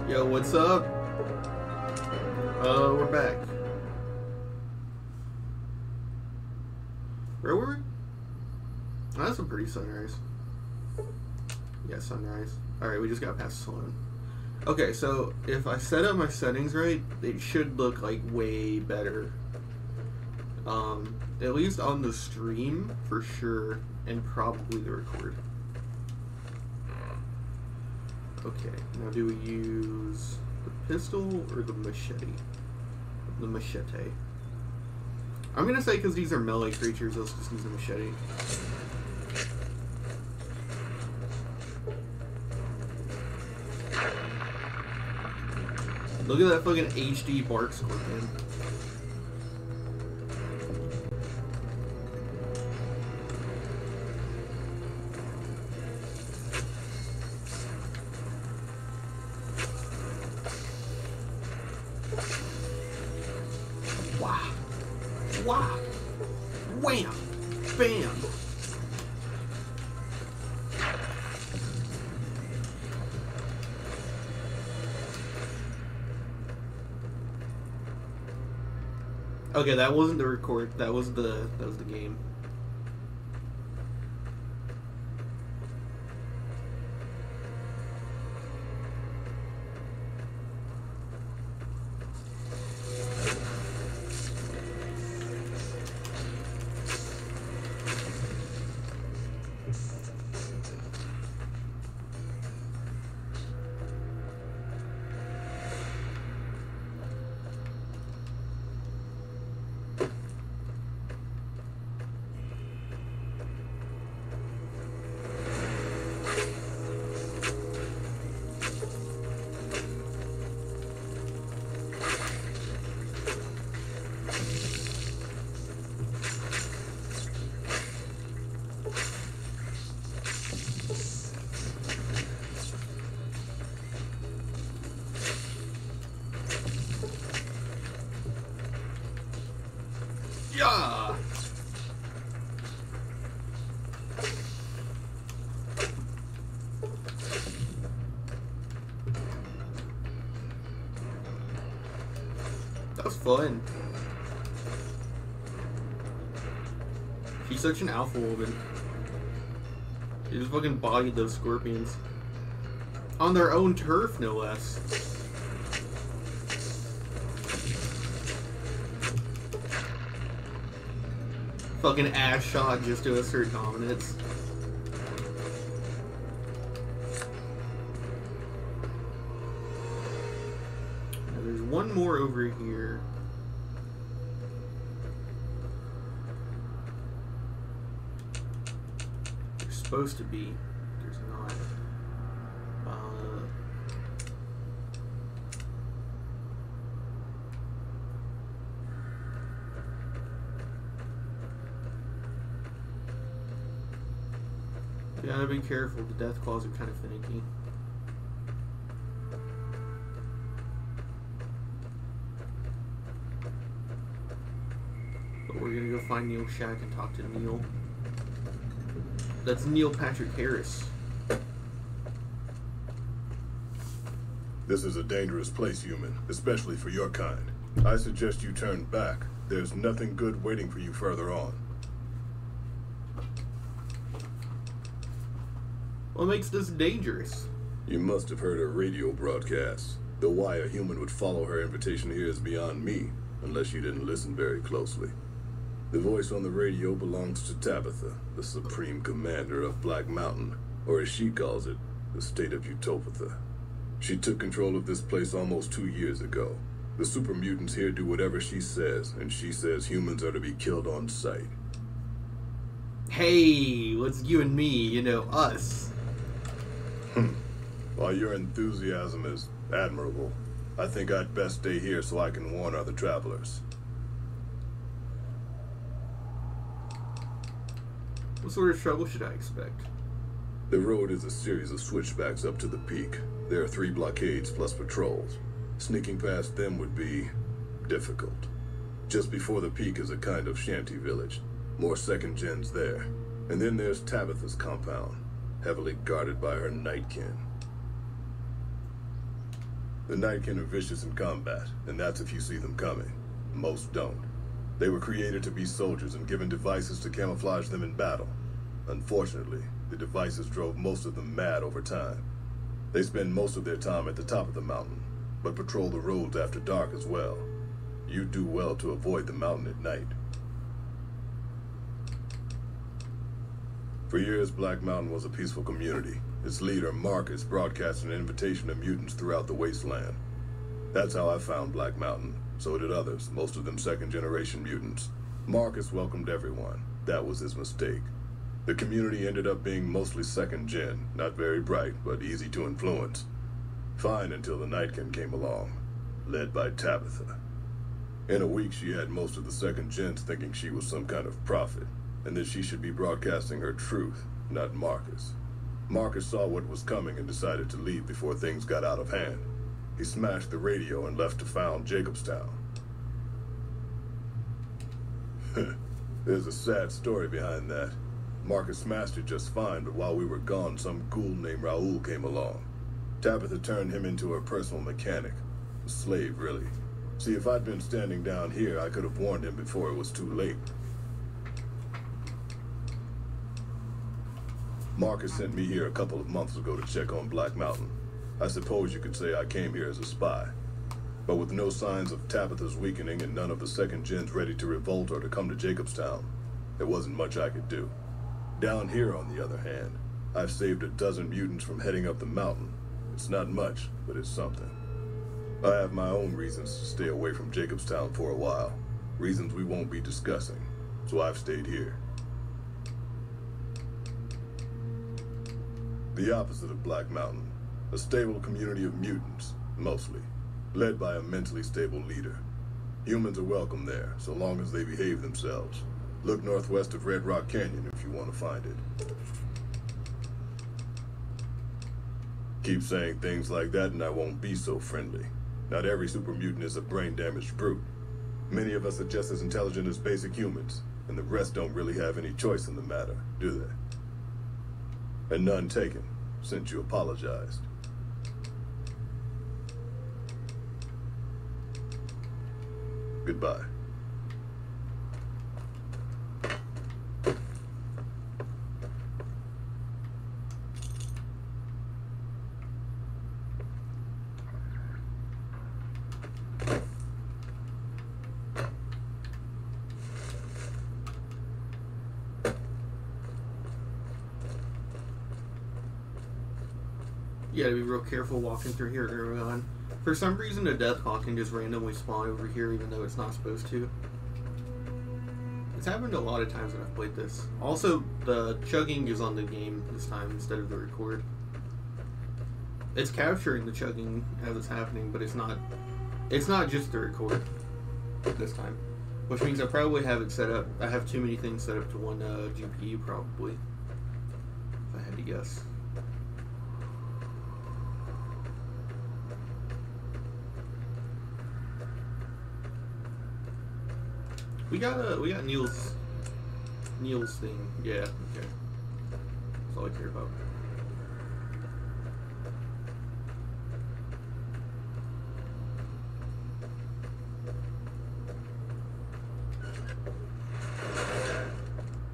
Yo, what's up? We're back. Where were we? Oh, that's a pretty sunrise. Yeah, sunrise. Alright, we just got past Sloan. Okay, so if I set up my settings right, it should look like way better. At least on the stream, for sure, and probably the record. Okay, now do we use the pistol or the machete? The machete. I'm gonna say because these are melee creatures, let's just use the machete. Look at that fucking HD bark scorpion. Wow. Wow. Wham. Bam. Okay, that wasn't the record. That was the game. Yeah. That was fun. She's such an alpha woman. She just fucking bodied those scorpions. On their own turf, no less. Fucking ass shot just to assert dominance. Now there's one more over here. There's supposed to be. There's not. You gotta be careful, the death claws are kind of finicky. But we're gonna go find Neil Shack and talk to Neil. That's Neil Patrick Harris. This is a dangerous place, human, especially for your kind. I suggest you turn back. There's nothing good waiting for you further on. What makes this dangerous? You must have heard her radio broadcast. Though why a human would follow her invitation here is beyond me, unless you didn't listen very closely. The voice on the radio belongs to Tabitha, the supreme commander of Black Mountain, or as she calls it, the state of Utopia. She took control of this place almost 2 years ago. The super mutants here do whatever she says, and she says humans are to be killed on sight. Hey, what's you and me, you know, us. While your enthusiasm is admirable, I think I'd best stay here so I can warn other travelers. What sort of trouble should I expect? The road is a series of switchbacks up to the peak. There are 3 blockades plus patrols. Sneaking past them would be difficult. Just before the peak is a kind of shanty village. More second gens there. And then there's Tabitha's compound, heavily guarded by her nightkin. The Nightkin are vicious in combat, and that's if you see them coming. Most don't. They were created to be soldiers and given devices to camouflage them in battle. Unfortunately, the devices drove most of them mad over time. They spend most of their time at the top of the mountain, but patrol the roads after dark as well. You do well to avoid the mountain at night. For years, Black Mountain was a peaceful community. Its leader, Marcus, broadcast an invitation to mutants throughout the wasteland. That's how I found Black Mountain. So did others, most of them second-generation mutants. Marcus welcomed everyone. That was his mistake. The community ended up being mostly second-gen, not very bright, but easy to influence. Fine until the Nightkin came along, led by Tabitha. In a week, she had most of the second-gens thinking she was some kind of prophet, and that she should be broadcasting her truth, not Marcus. Marcus saw what was coming and decided to leave before things got out of hand. He smashed the radio and left to found Jacobstown. There's a sad story behind that. Marcus smashed it just fine, but while we were gone, some ghoul named Raoul came along. Tabitha turned him into her personal mechanic. A slave, really. See, if I'd been standing down here, I could have warned him before it was too late. Marcus sent me here a couple of months ago to check on Black Mountain. I suppose you could say I came here as a spy. But with no signs of Tabitha's weakening and none of the second gens ready to revolt or to come to Jacobstown, there wasn't much I could do. Down here, on the other hand, I've saved a dozen mutants from heading up the mountain. It's not much, but it's something. I have my own reasons to stay away from Jacobstown for a while. Reasons we won't be discussing. So I've stayed here. The opposite of Black Mountain. A stable community of mutants, mostly. Led by a mentally stable leader. Humans are welcome there, so long as they behave themselves. Look northwest of Red Rock Canyon if you want to find it. Keep saying things like that and I won't be so friendly. Not every super mutant is a brain-damaged brute. Many of us are just as intelligent as basic humans, and the rest don't really have any choice in the matter, do they? And none taken, since you apologized. Goodbye. You gotta be real careful walking through here early on. For some reason, the Deathhawk can just randomly spawn over here even though it's not supposed to. It's happened a lot of times when I've played this. Also, the chugging is on the game this time instead of the record. It's capturing the chugging as it's happening, but it's not just the record this time. Which means I probably have it set up. I have too many things set up to one GPU probably. If I had to guess. We got Neil's thing. Yeah, okay. That's all I care about.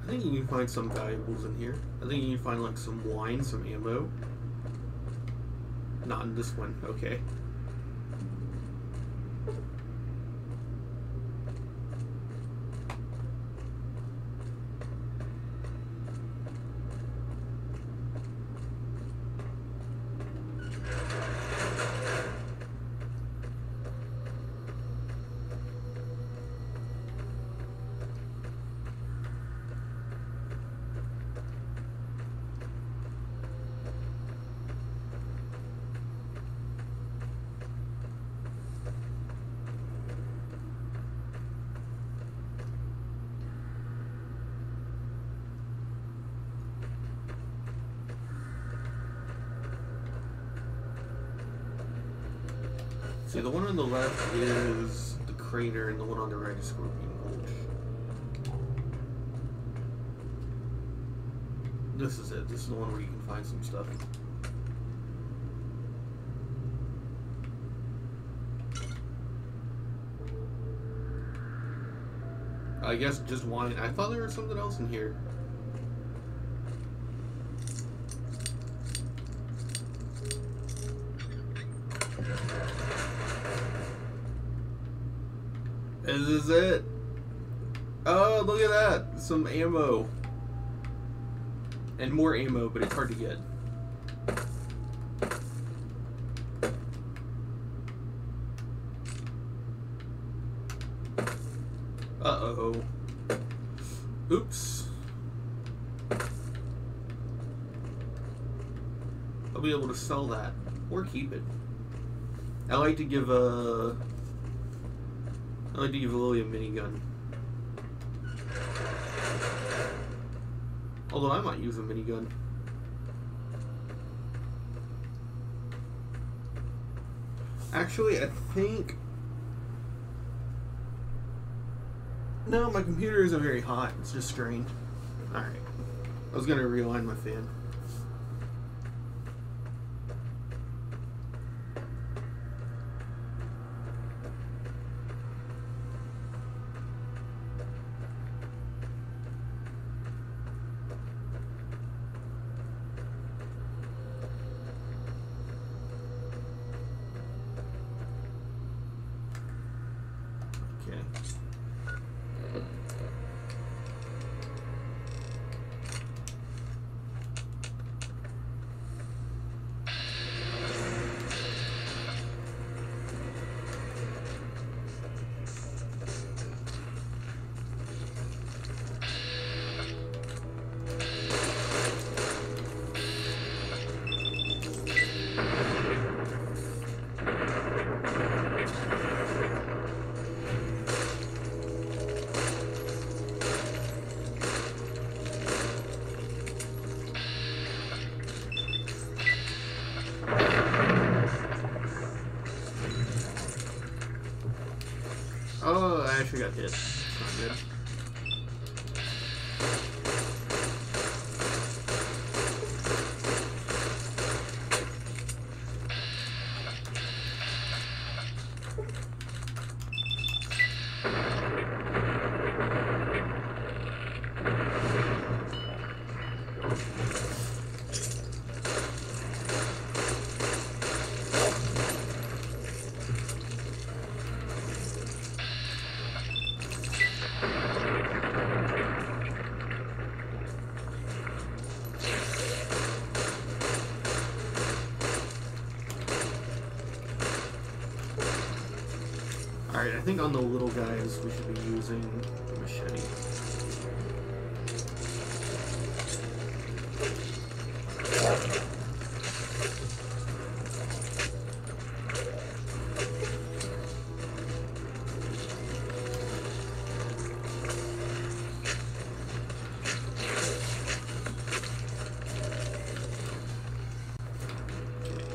I think you can find some valuables in here. I think you can find like some wine, some ammo. Not in this one, okay. See, the one on the left is the crater, and the one on the right is Scorpion Gulch. This is it. This is the one where you can find some stuff. I guess just wine. I thought there was something else in here. This is it. Oh, look at that. Some ammo. And more ammo, but it's hard to get. Uh-oh. Oops. I'll be able to sell that. Or keep it. I like to give Lily a minigun. Although I might use a minigun. Actually, I think... No, my computer isn't very hot. It's just strained. Alright. I was going to realign my fan. Oh, I actually got hit. That's not good. Alright, I think on the little guys we should be using the machete.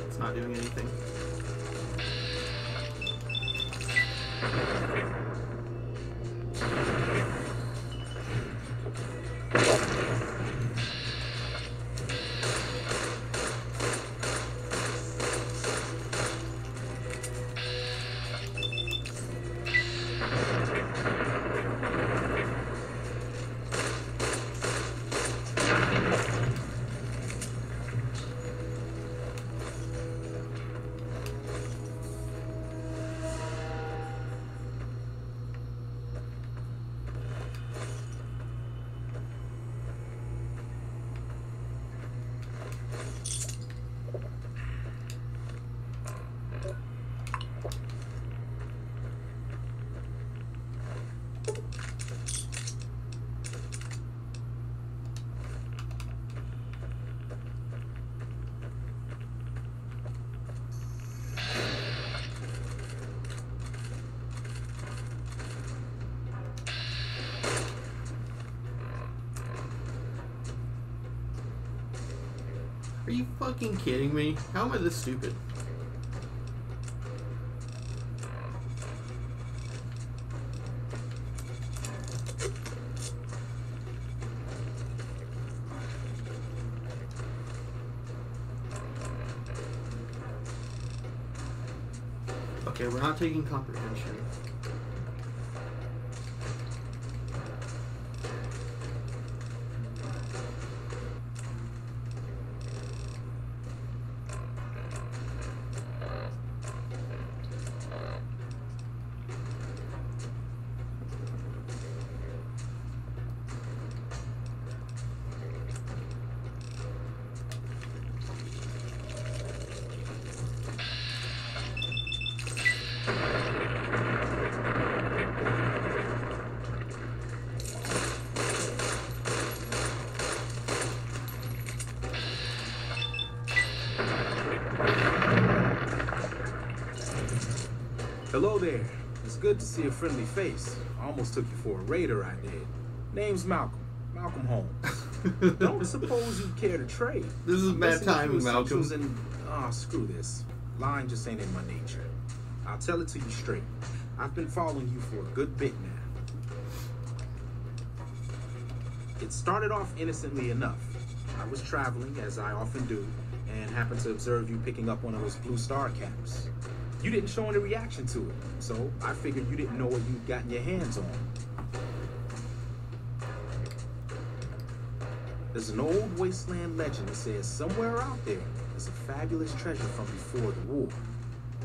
It's not doing anything. Are you fucking kidding me? How am I this stupid? Okay, we're not taking comprehension. Hello there. It's good to see a friendly face. I almost took you for a raider, I did. Name's Malcolm. Malcolm Holmes. Don't suppose you'd care to trade. This is bad timing, Malcolm. Screw this. Lying just ain't in my nature. I'll tell it to you straight. I've been following you for a good bit now. It started off innocently enough. I was traveling, as I often do, and happened to observe you picking up one of those blue star caps. You didn't show any reaction to it, so I figured you didn't know what you'd gotten your hands on. There's an old wasteland legend that says somewhere out there is a fabulous treasure from before the war.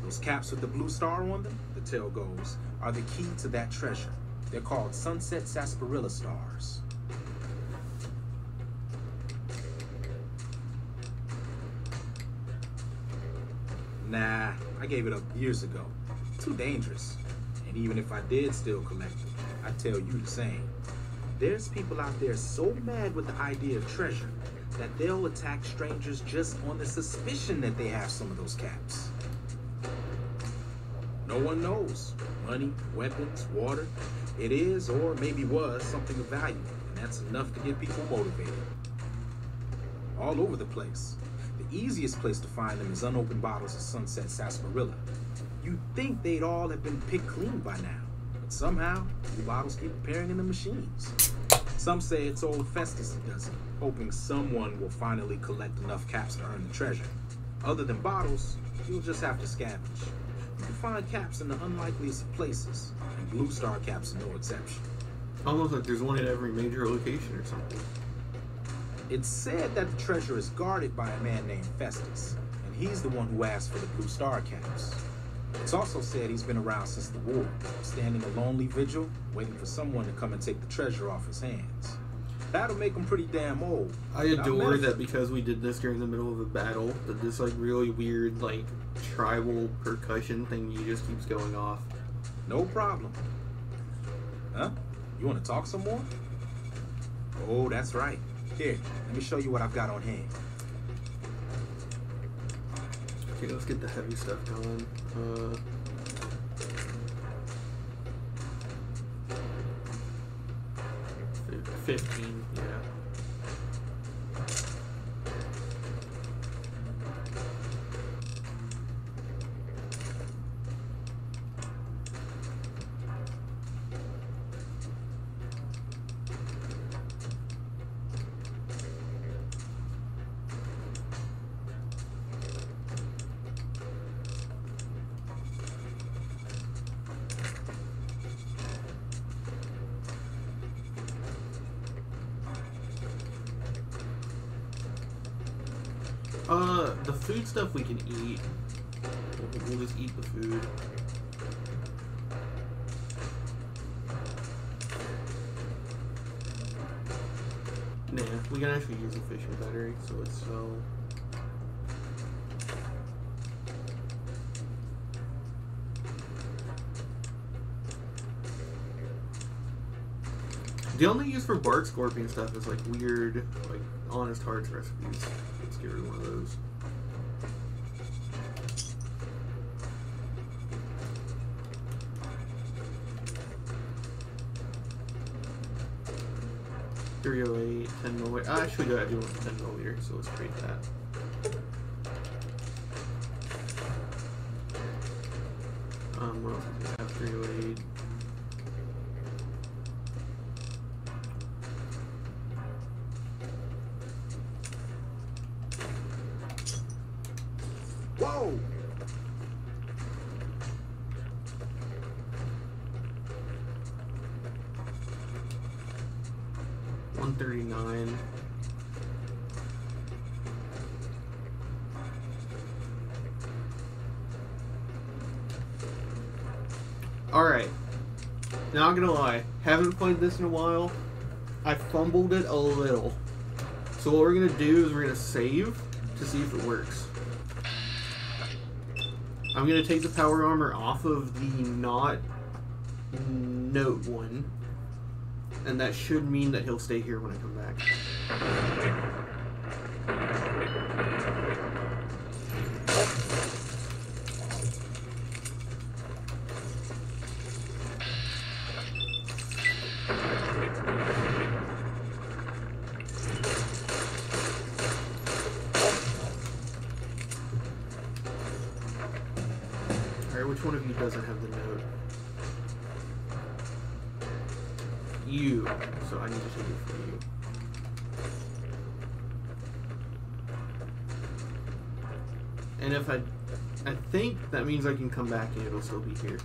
Those caps with the blue star on them, the tale goes, are the key to that treasure. They're called sunset sarsaparilla stars. Nah, I gave it up years ago. Too dangerous. And even if I did still collect them, I'd tell you the same. There's people out there so mad with the idea of treasure that they'll attack strangers just on the suspicion that they have some of those caps. No one knows. Money, weapons, water. It is, or maybe was, something of value, and that's enough to get people motivated. All over the place. The easiest place to find them is unopened bottles of sunset sarsaparilla. You'd think they'd all have been picked clean by now, but somehow, the bottles keep appearing in the machines. Some say it's old Festus who does it, hoping someone will finally collect enough caps to earn the treasure. Other than bottles, you'll just have to scavenge. You can find caps in the unlikeliest of places, and blue star caps are no exception. Almost like there's one at every major location or something. It's said that the treasure is guarded by a man named Festus, and he's the one who asked for the blue star caps. It's also said he's been around since the war, standing a lonely vigil, waiting for someone to come and take the treasure off his hands. That'll make him pretty damn old. I adore that because we did this during the middle of a battle, that this like really weird like tribal percussion thingy just keeps going off. No problem. Huh? You want to talk some more? Oh, that's right. Here, let me show you what I've got on hand. Okay, let's get the heavy stuff going. 15, yeah. The food stuff we can eat. We'll just eat the food. Nah, we can actually use the fishing battery, so it's so... The only use for bark scorpion stuff is like weird, like honest hearts recipes. Let's get rid of one of those. .308, 10 milliliter. I actually do want the 10 milliliter, so let's create that. What else do we have? 308. Whoa! $139. Alright. Not gonna lie, haven't played this in a while. I fumbled it a little. So what we're gonna do is we're gonna save to see if it works. I'm gonna take the power armor off of the not note one. And that should mean that he'll stay here when I come back. which one of you doesn't have the note? You. So I need to take it for you. And if I think that means I can come back and it'll still be here.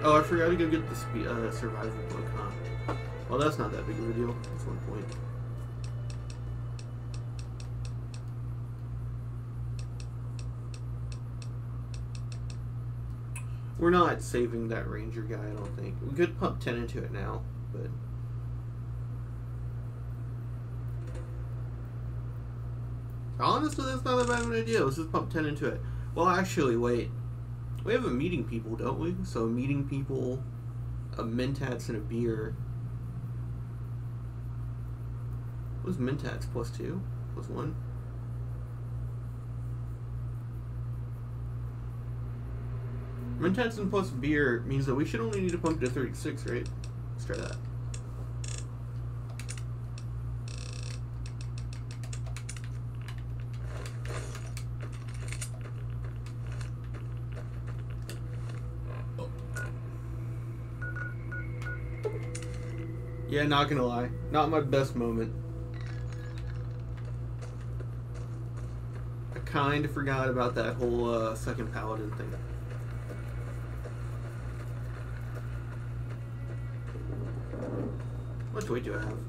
Oh, I forgot to go get the survival book, huh? Well, that's not that big of a deal. That's 1 point. We're not saving that ranger guy, I don't think. We could pump 10 into it now, but... honestly, that's not that bad of an idea. Let's just pump 10 into it. Well, actually, wait. We have a meeting people, don't we? So meeting people, a mentats, and a beer. What's mentats? +2? +1? Mentats and plus beer means that we should only need to pump to 36, right? Let's try that. Yeah, not gonna lie. Not my best moment. I kinda forgot about that whole second paladin thing. How much weight do I have?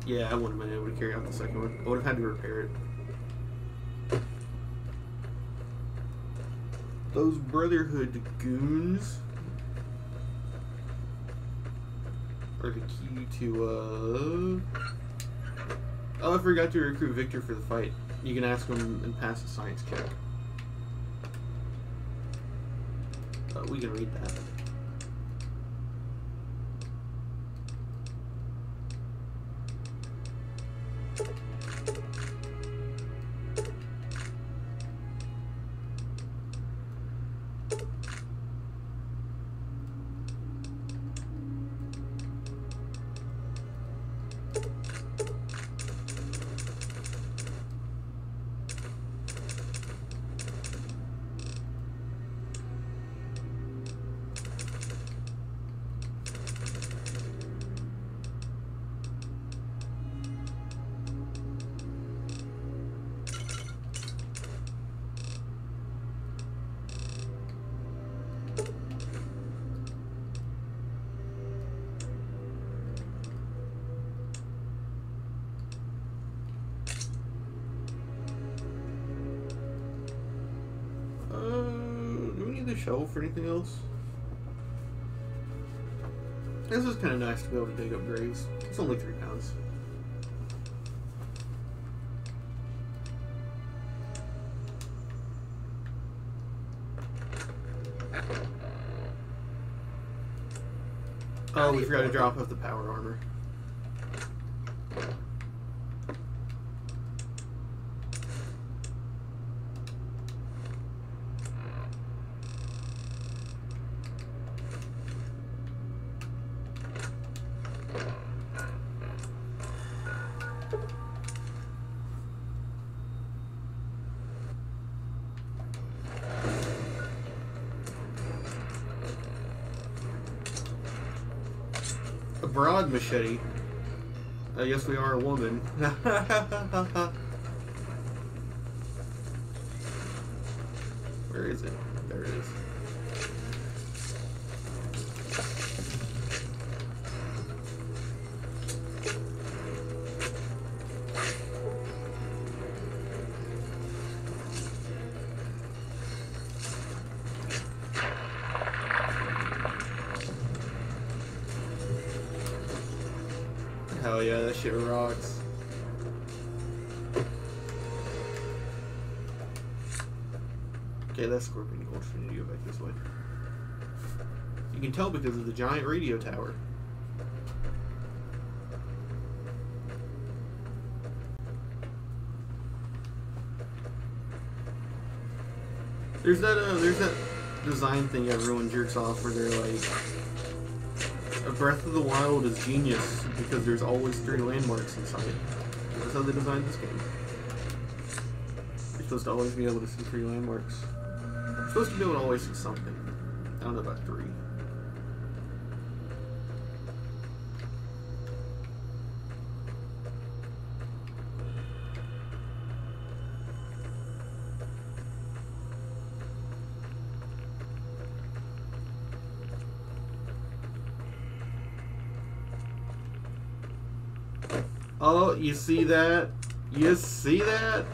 Yeah, I wouldn't have been able to carry out the second one. I would have had to repair it. Those Brotherhood goons are the key to, Oh, I forgot to recruit Victor for the fight. You can ask him and pass a science check. We can read that. Do we need the shovel for anything else? This is kind of nice to be able to dig up graves. It's only 3 pounds. Oh, we forgot to drop off the power armor. A broad machete. I guess we are a woman. Where is it? There it is. Hell yeah, that shit rocks. Okay, that's Scorpion Gold. We need to go back this way. You You can tell because of the giant radio tower. There's that design thing everyone jerks off where they're like, a Breath of the Wild is genius because there's always 3 landmarks inside. That's how they designed this game. You're supposed to always be able to see 3 landmarks. You're supposed to be able to always see something. I don't know about 3. Oh, you see that? You see that?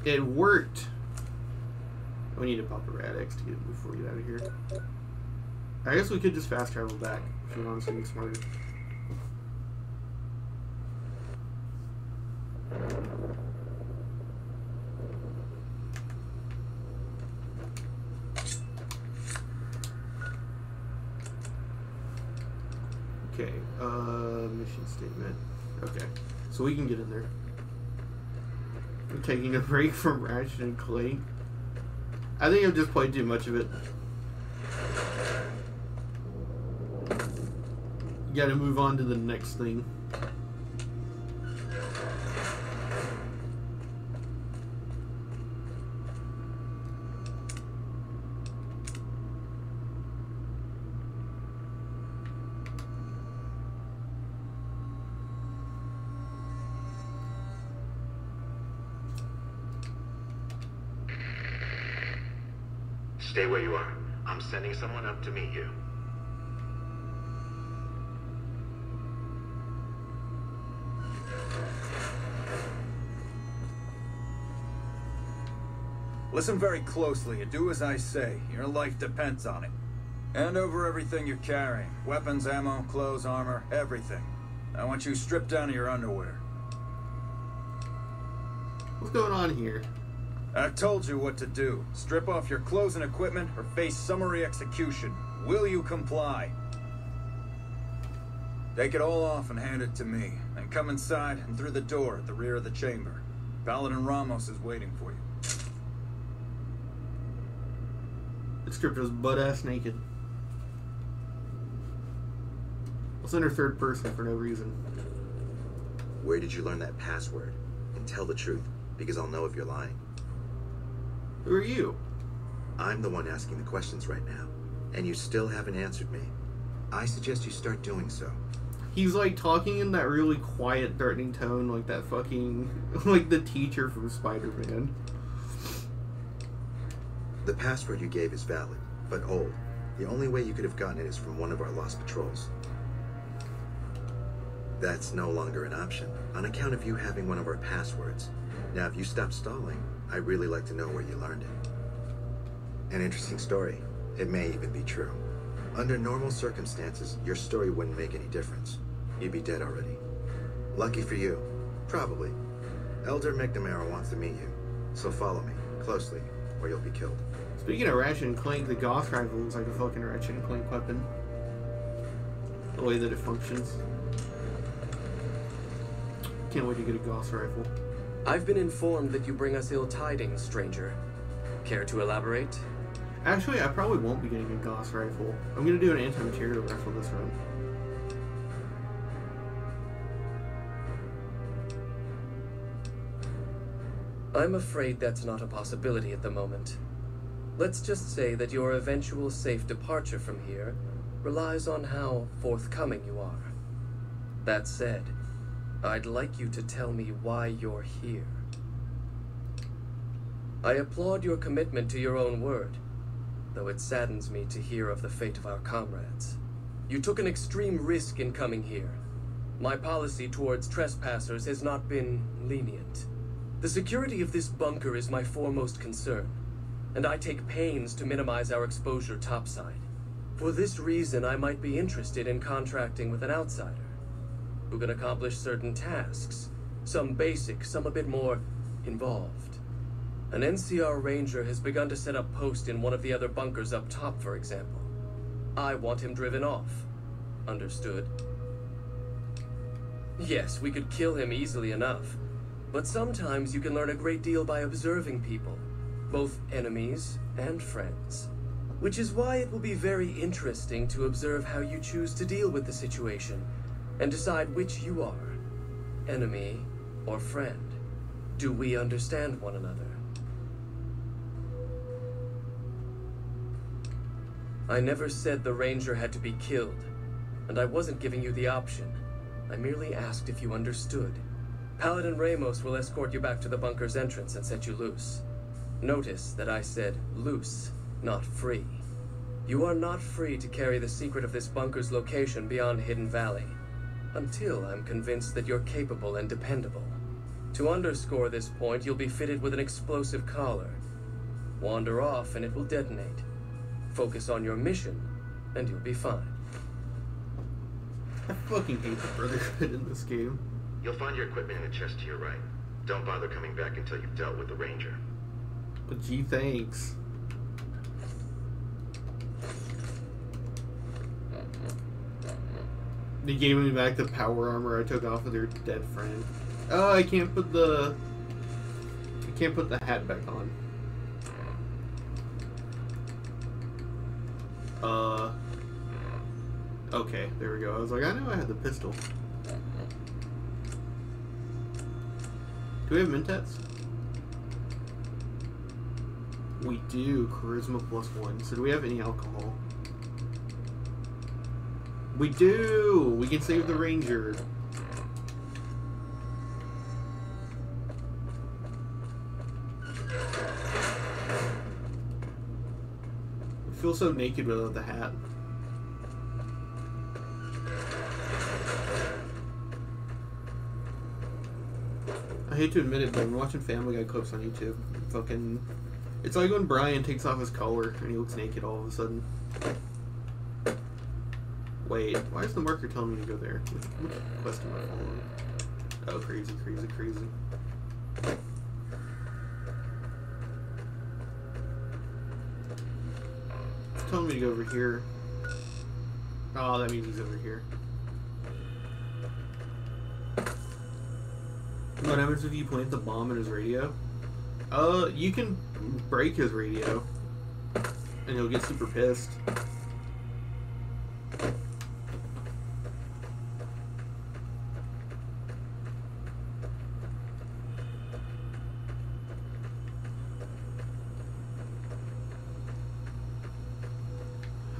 It worked. We need to pop a Rad-X to get it before we get out of here. I guess we could just fast travel back if we want something smarter. Okay, mission statement. Okay, so we can get in there. I'm taking a break from Ratchet and Clank. I think I've just played too much of it. Gotta move on to the next thing. Stay where you are. I'm sending someone up to meet you. Listen very closely and do as I say. Your life depends on it. Hand over everything you're carrying. Weapons, ammo, clothes, armor, everything. I want you stripped down to your underwear. What's going on here? I've told you what to do. Strip off your clothes and equipment or face summary execution. Will you comply? Take it all off and hand it to me. Then come inside and through the door at the rear of the chamber. Paladin Ramos is waiting for you. This crypto's butt-ass naked. I'll send her third person for no reason. Where did you learn that password? And tell the truth, because I'll know if you're lying. Who are you? I'm the one asking the questions right now, and you still haven't answered me. I suggest you start doing so. He's like talking in that really quiet, threatening tone, like that fucking, like the teacher from Spider-Man. The password you gave is valid, but old. The only way you could have gotten it is from one of our lost patrols. That's no longer an option, on account of you having one of our passwords. Now, if you stop stalling, I'd really like to know where you learned it. An interesting story. It may even be true. Under normal circumstances, your story wouldn't make any difference. You'd be dead already. Lucky for you. Probably. Elder McNamara wants to meet you, so follow me closely, or you'll be killed. Speaking of Ratchet and Clank, the Gauss rifle looks like a fucking Ratchet and Clank weapon. The way that it functions. Can't wait to get a Gauss rifle. I've been informed that you bring us ill tidings, stranger. Care to elaborate? Actually, I probably won't be getting a Gauss rifle. I'm gonna do an anti-material rifle this run. I'm afraid that's not a possibility at the moment. Let's just say that your eventual safe departure from here relies on how forthcoming you are. That said, I'd like you to tell me why you're here. I applaud your commitment to your own word, though it saddens me to hear of the fate of our comrades. You took an extreme risk in coming here. My policy towards trespassers has not been lenient. The security of this bunker is my foremost concern, and I take pains to minimize our exposure topside. For this reason, I might be interested in contracting with an outsider who can accomplish certain tasks, some basic, some a bit more involved. An NCR ranger has begun to set up post in one of the other bunkers up top, for example. I want him driven off. Understood? Yes, we could kill him easily enough. But sometimes you can learn a great deal by observing people, both enemies and friends. Which is why it will be very interesting to observe how you choose to deal with the situation, and decide which you are, enemy or friend. Do we understand one another? I never said the ranger had to be killed, and I wasn't giving you the option. I merely asked if you understood. Paladin Ramos will escort you back to the bunker's entrance and set you loose. Notice that I said loose, not free. You are not free to carry the secret of this bunker's location beyond Hidden Valley, until I'm convinced that you're capable and dependable. To underscore this point, you'll be fitted with an explosive collar. Wander off and it will detonate. Focus on your mission, and you'll be fine. I fucking hate the Brotherhood in this game. You'll find your equipment in the chest to your right. Don't bother coming back until you've dealt with the ranger. But gee, thanks. They gave me back the power armor I took off of their dead friend. Oh, I can't put the hat back on. Okay, there we go. I was like, I know I had the pistol. Do we have Mentats? We do. Charisma +1. So do we have any alcohol? We do! We can save the ranger. I feel so naked without the hat. I hate to admit it, but I'm watching Family Guy clips on YouTube. Fucking... It's like when Brian takes off his collar and he looks naked all of a sudden. Wait, why is the marker telling me to go there? Which quest am I following? Oh, crazy, crazy, crazy. It's telling me to go over here. Oh, that means he's over here. What happens if you plant the bomb in his radio? You can break his radio, and he'll get super pissed.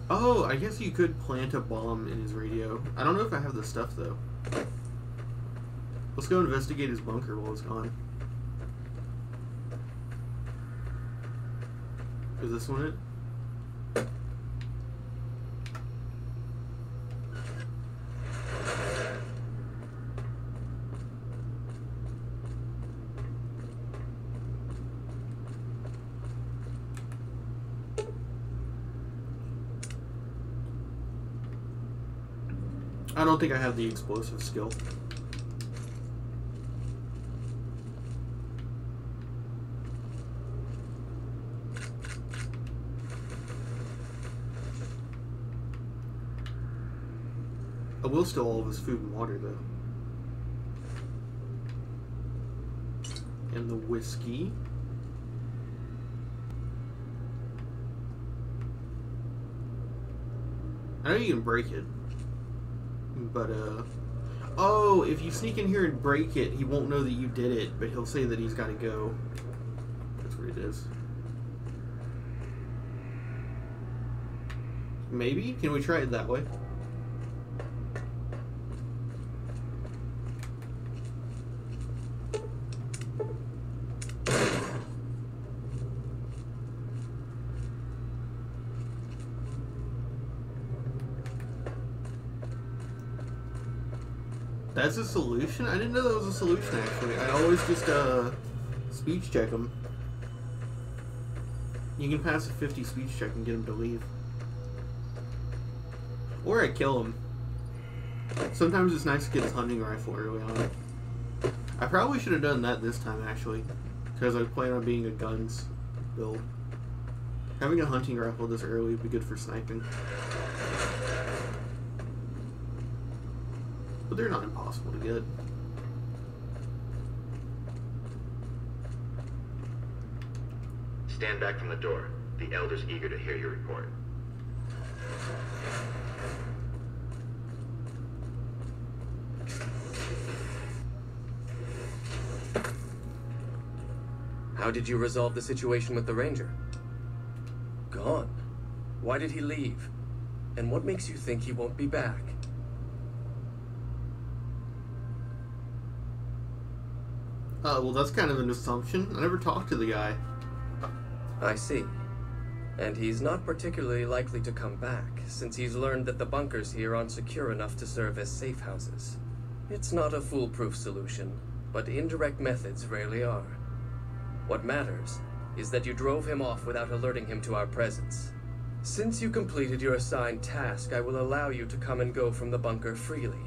Oh, I guess you could plant a bomb in his radio. I don't know if I have the stuff, though. Let's go investigate his bunker while it's gone. Is this one it? I don't think I have the explosive skill. I will steal all of his food and water, though. And the whiskey. I know you can break it. But, oh, if you sneak in here and break it, he won't know that you did it, but he'll say that he's got to go. That's what it is. Maybe? Can we try it that way? That's a solution? I didn't know that was a solution, actually. I always just, speech check him. You can pass a 50 speech check and get him to leave. Or I kill him. Sometimes it's nice to get his hunting rifle early on. I probably should have done that this time, actually. because I plan on being a guns build. Having a hunting rifle this early would be good for sniping. But they're not impossible to get. Stand back from the door. The Elder's eager to hear your report. How did you resolve the situation with the Ranger? Gone. Why did he leave? And what makes you think he won't be back? Well, that's kind of an assumption. I never talked to the guy. I see. And he's not particularly likely to come back, since he's learned that the bunkers here aren't secure enough to serve as safe houses. It's not a foolproof solution, but indirect methods rarely are. What matters is that you drove him off without alerting him to our presence. Since you completed your assigned task, I will allow you to come and go from the bunker freely.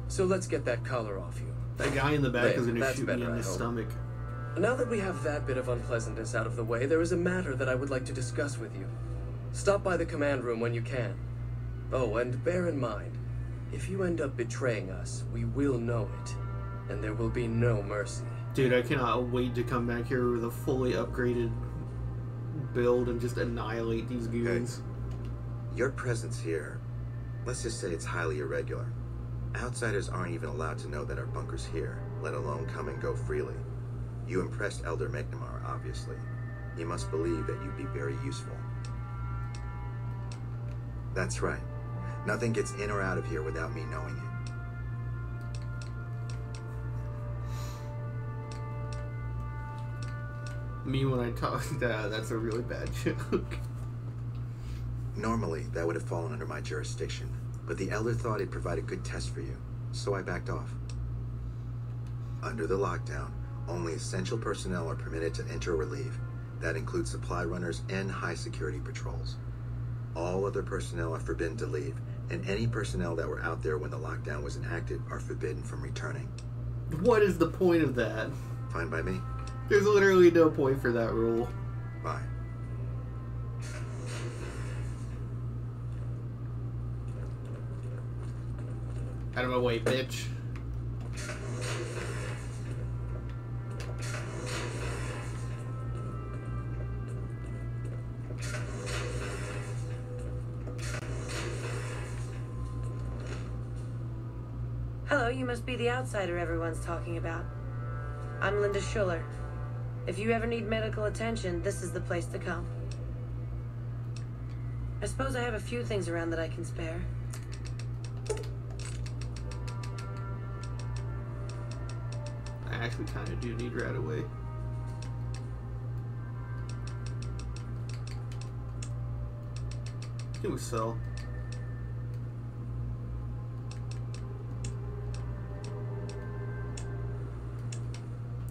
So let's get that collar off you. That guy in the back is going to That's shoot me better, in the I hope. stomach. Now that we have that bit of unpleasantness out of the way, there is a matter that I would like to discuss with you. Stop by the command room when you can. Oh, and bear in mind, if you end up betraying us, we will know it, and there will be no mercy. Dude, I cannot wait to come back here with a fully upgraded build and just annihilate these goons. Your presence here, let's just say it's highly irregular. Outsiders aren't even allowed to know that our bunker's here, let alone come and go freely. You impressed Elder McNamara, obviously. He must believe that you'd be very useful. That's right. Nothing gets in or out of here without me knowing it. Me when I talk, that's a really bad joke. Normally, that would have fallen under my jurisdiction, but the Elder thought it'd provide a good test for you, so I backed off. Under the lockdown, only essential personnel are permitted to enter or leave. That includes supply runners and high-security patrols. All other personnel are forbidden to leave, and any personnel that were out there when the lockdown was enacted are forbidden from returning. What is the point of that? Fine by me. There's literally no point for that rule. Bye. Out of my way, bitch. Hello, you must be the outsider everyone's talking about. I'm Linda Schuller. If you ever need medical attention, this is the place to come. I suppose I have a few things around that I can spare. I actually kind of do need right away. Can we sell?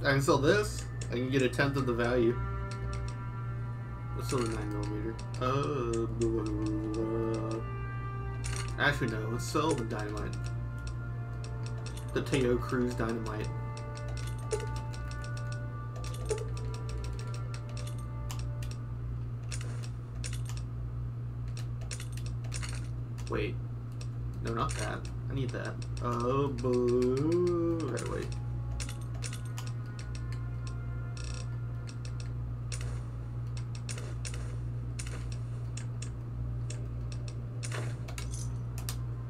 I can sell this. I can get a tenth of the value. Let's sell the 9mm. Actually, no. Let's sell the dynamite. Potato Cruise dynamite. Wait. No, not that. I need that. Right away.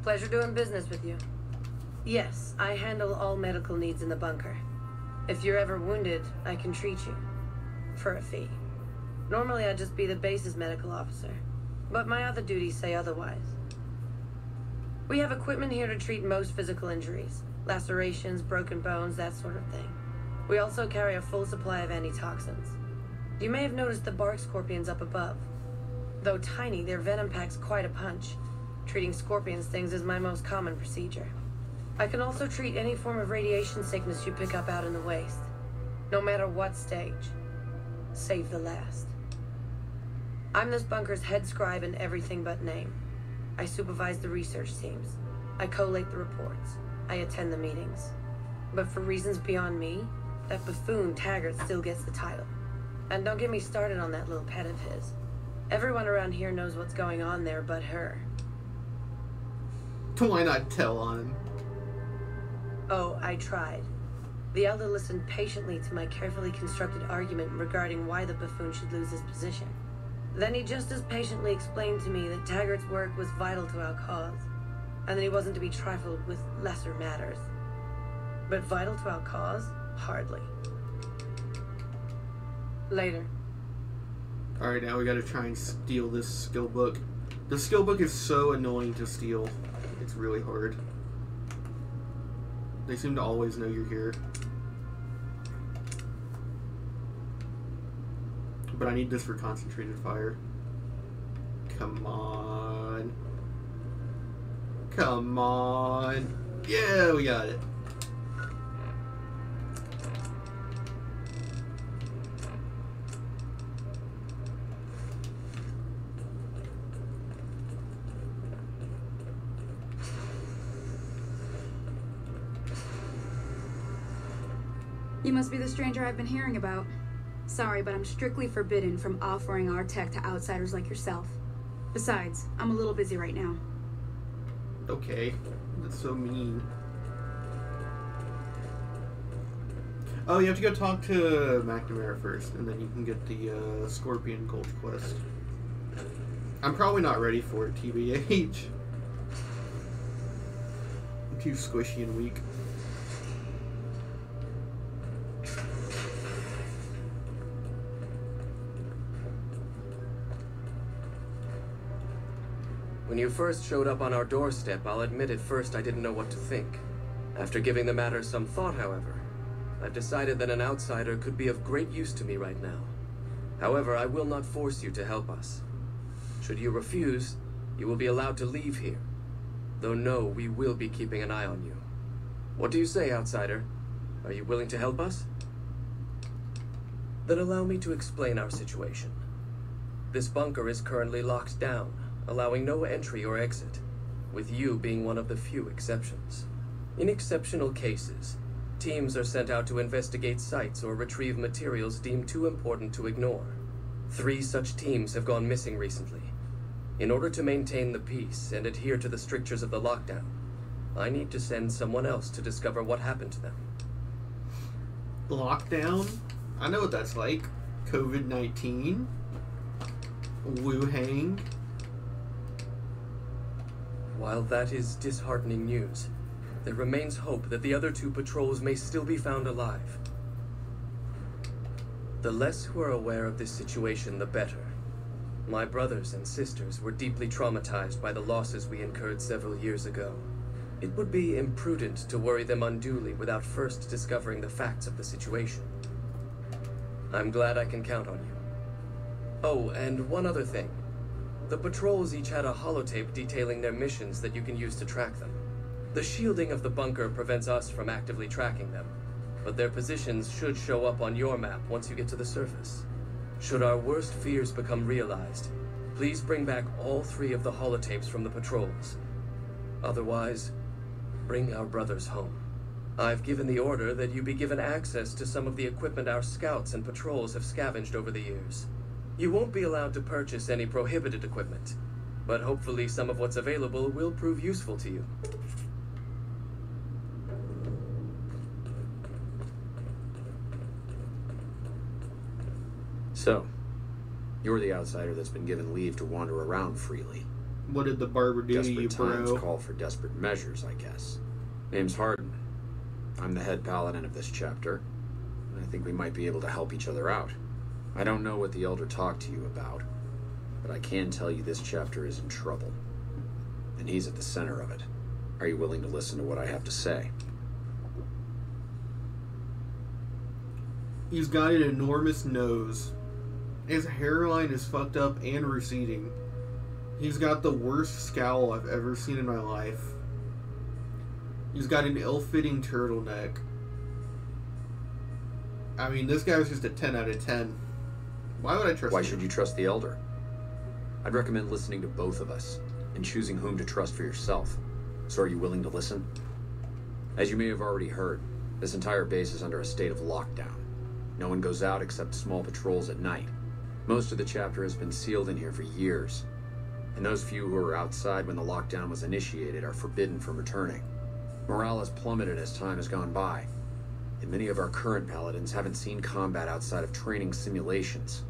Pleasure doing business with you. Yes, I handle all medical needs in the bunker. If you're ever wounded, I can treat you. For a fee. Normally I'd just be the base's medical officer, but my other duties say otherwise. We have equipment here to treat most physical injuries. Lacerations, broken bones, that sort of thing. We also carry a full supply of antitoxins. You may have noticed the bark scorpions up above. Though tiny, their venom packs quite a punch. Treating scorpion stings is my most common procedure. I can also treat any form of radiation sickness you pick up out in the waste. No matter what stage. Save the last. I'm this bunker's head scribe in everything but name. I supervise the research teams. I collate the reports. I attend the meetings. But for reasons beyond me, that buffoon Taggart still gets the title. And don't get me started on that little pet of his. Everyone around here knows what's going on there but her. Why not tell on him? Oh, I tried. The Elder listened patiently to my carefully constructed argument regarding why the buffoon should lose his position. Then he just as patiently explained to me that Taggart's work was vital to our cause, and that he wasn't to be trifled with lesser matters. But vital to our cause? Hardly. Later. Alright, now we gotta try and steal this skill book. The skill book is so annoying to steal. It's really hard. They seem to always know you're here. But I need this for concentrated fire. Come on. Come on. Yeah, we got it. You must be the stranger I've been hearing about. Sorry, but I'm strictly forbidden from offering our tech to outsiders like yourself. Besides, I'm a little busy right now. Okay, that's so mean. Oh, you have to go talk to McNamara first, and then you can get the Scorpion Gulch quest. I'm probably not ready for it, TBH. I'm too squishy and weak. When you first showed up on our doorstep, I'll admit at first I didn't know what to think. After giving the matter some thought, however, I've decided that an outsider could be of great use to me right now. However, I will not force you to help us. Should you refuse, you will be allowed to leave here. Though no, we will be keeping an eye on you. What do you say, outsider? Are you willing to help us? Then allow me to explain our situation. This bunker is currently locked down, allowing no entry or exit, with you being one of the few exceptions. In exceptional cases, teams are sent out to investigate sites or retrieve materials deemed too important to ignore. 3 such teams have gone missing recently. In order to maintain the peace and adhere to the strictures of the lockdown, I need to send someone else to discover what happened to them. Lockdown? I know what that's like. COVID-19? Wuhan? While that is disheartening news, there remains hope that the other 2 patrols may still be found alive. The less who are aware of this situation, the better. My brothers and sisters were deeply traumatized by the losses we incurred several years ago. It would be imprudent to worry them unduly without first discovering the facts of the situation. I'm glad I can count on you. Oh, and one other thing. The patrols each had a holotape detailing their missions that you can use to track them. The shielding of the bunker prevents us from actively tracking them, but their positions should show up on your map once you get to the surface. Should our worst fears become realized, please bring back all 3 of the holotapes from the patrols. Otherwise, bring our brothers home. I've given the order that you be given access to some of the equipment our scouts and patrols have scavenged over the years. You won't be allowed to purchase any prohibited equipment, but hopefully some of what's available will prove useful to you. So, you're the outsider that's been given leave to wander around freely. What did the barber do to you, Desperate times bro? call for desperate measures, I guess. Name's Hardin. I'm the head paladin of this chapter, and I think we might be able to help each other out. I don't know what the Elder talked to you about, but I can tell you this chapter is in trouble, and he's at the center of it. Are you willing to listen to what I have to say? He's got an enormous nose. His hairline is fucked up and receding. He's got the worst scowl I've ever seen in my life. He's got an ill-fitting turtleneck. I mean, this guy was just a 10 out of 10. Why would I trust him? Why should you trust the Elder? I'd recommend listening to both of us and choosing whom to trust for yourself. So are you willing to listen? As you may have already heard, This entire base is under a state of lockdown. No one goes out except small patrols at night. Most of the chapter has been sealed in here for years, and those few who were outside when the lockdown was initiated are forbidden from returning. Morale has plummeted as time has gone by, and many of our current paladins haven't seen combat outside of training simulations,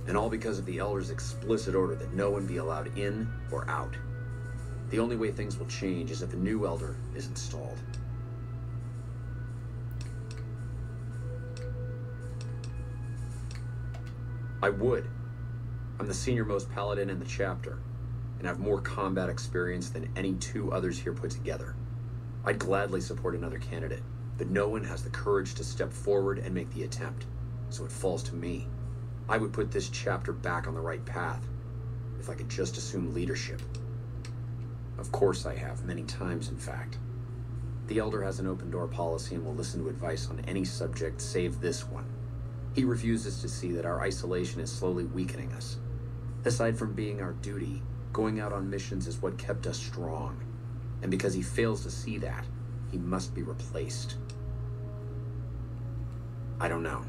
and all because of the Elder's explicit order that no one be allowed in or out. The only way things will change is if a new Elder is installed. I would. I'm the senior-most paladin in the chapter, and have more combat experience than any two others here put together. I'd gladly support another candidate, but no one has the courage to step forward and make the attempt, so it falls to me. I would put this chapter back on the right path, if I could just assume leadership. Of course I have, many times in fact. The Elder has an open-door policy and will listen to advice on any subject save this one. He refuses to see that our isolation is slowly weakening us. Aside from being our duty, going out on missions is what kept us strong. And because he fails to see that, he must be replaced. I don't know.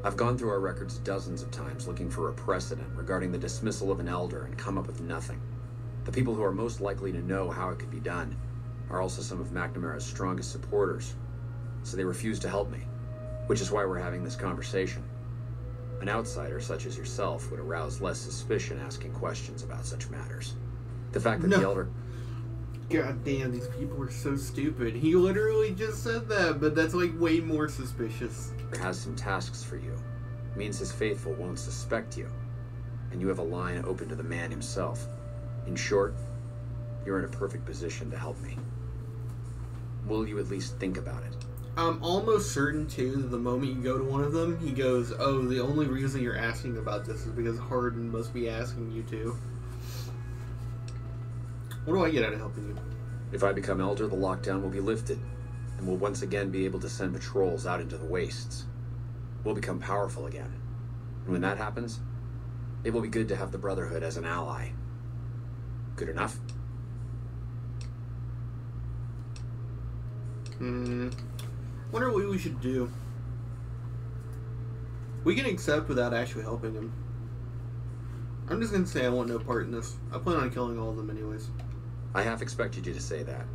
I've gone through our records dozens of times looking for a precedent regarding the dismissal of an Elder and come up with nothing. The people who are most likely to know how it could be done are also some of McNamara's strongest supporters, so they refuse to help me. Which is why we're having this conversation. An outsider such as yourself would arouse less suspicion asking questions about such matters. The fact that the Elder... God damn, these people are so stupid. He literally just said that, but that's like way more suspicious. ...has some tasks for you. It means his faithful won't suspect you. And you have a line open to the man himself. In short, you're in a perfect position to help me. Will you at least think about it? I'm almost certain, too, that the moment you go to one of them, he goes, oh, the only reason you're asking about this is because Hardin must be asking you to. What do I get out of helping you? If I become Elder, the lockdown will be lifted, and we'll once again be able to send patrols out into the wastes. We'll become powerful again. And when that happens, it will be good to have the Brotherhood as an ally. Good enough? Wonder what we should do. We can accept without actually helping him. I'm just gonna say I want no part in this. I plan on killing all of them anyways. I half expected you to say that.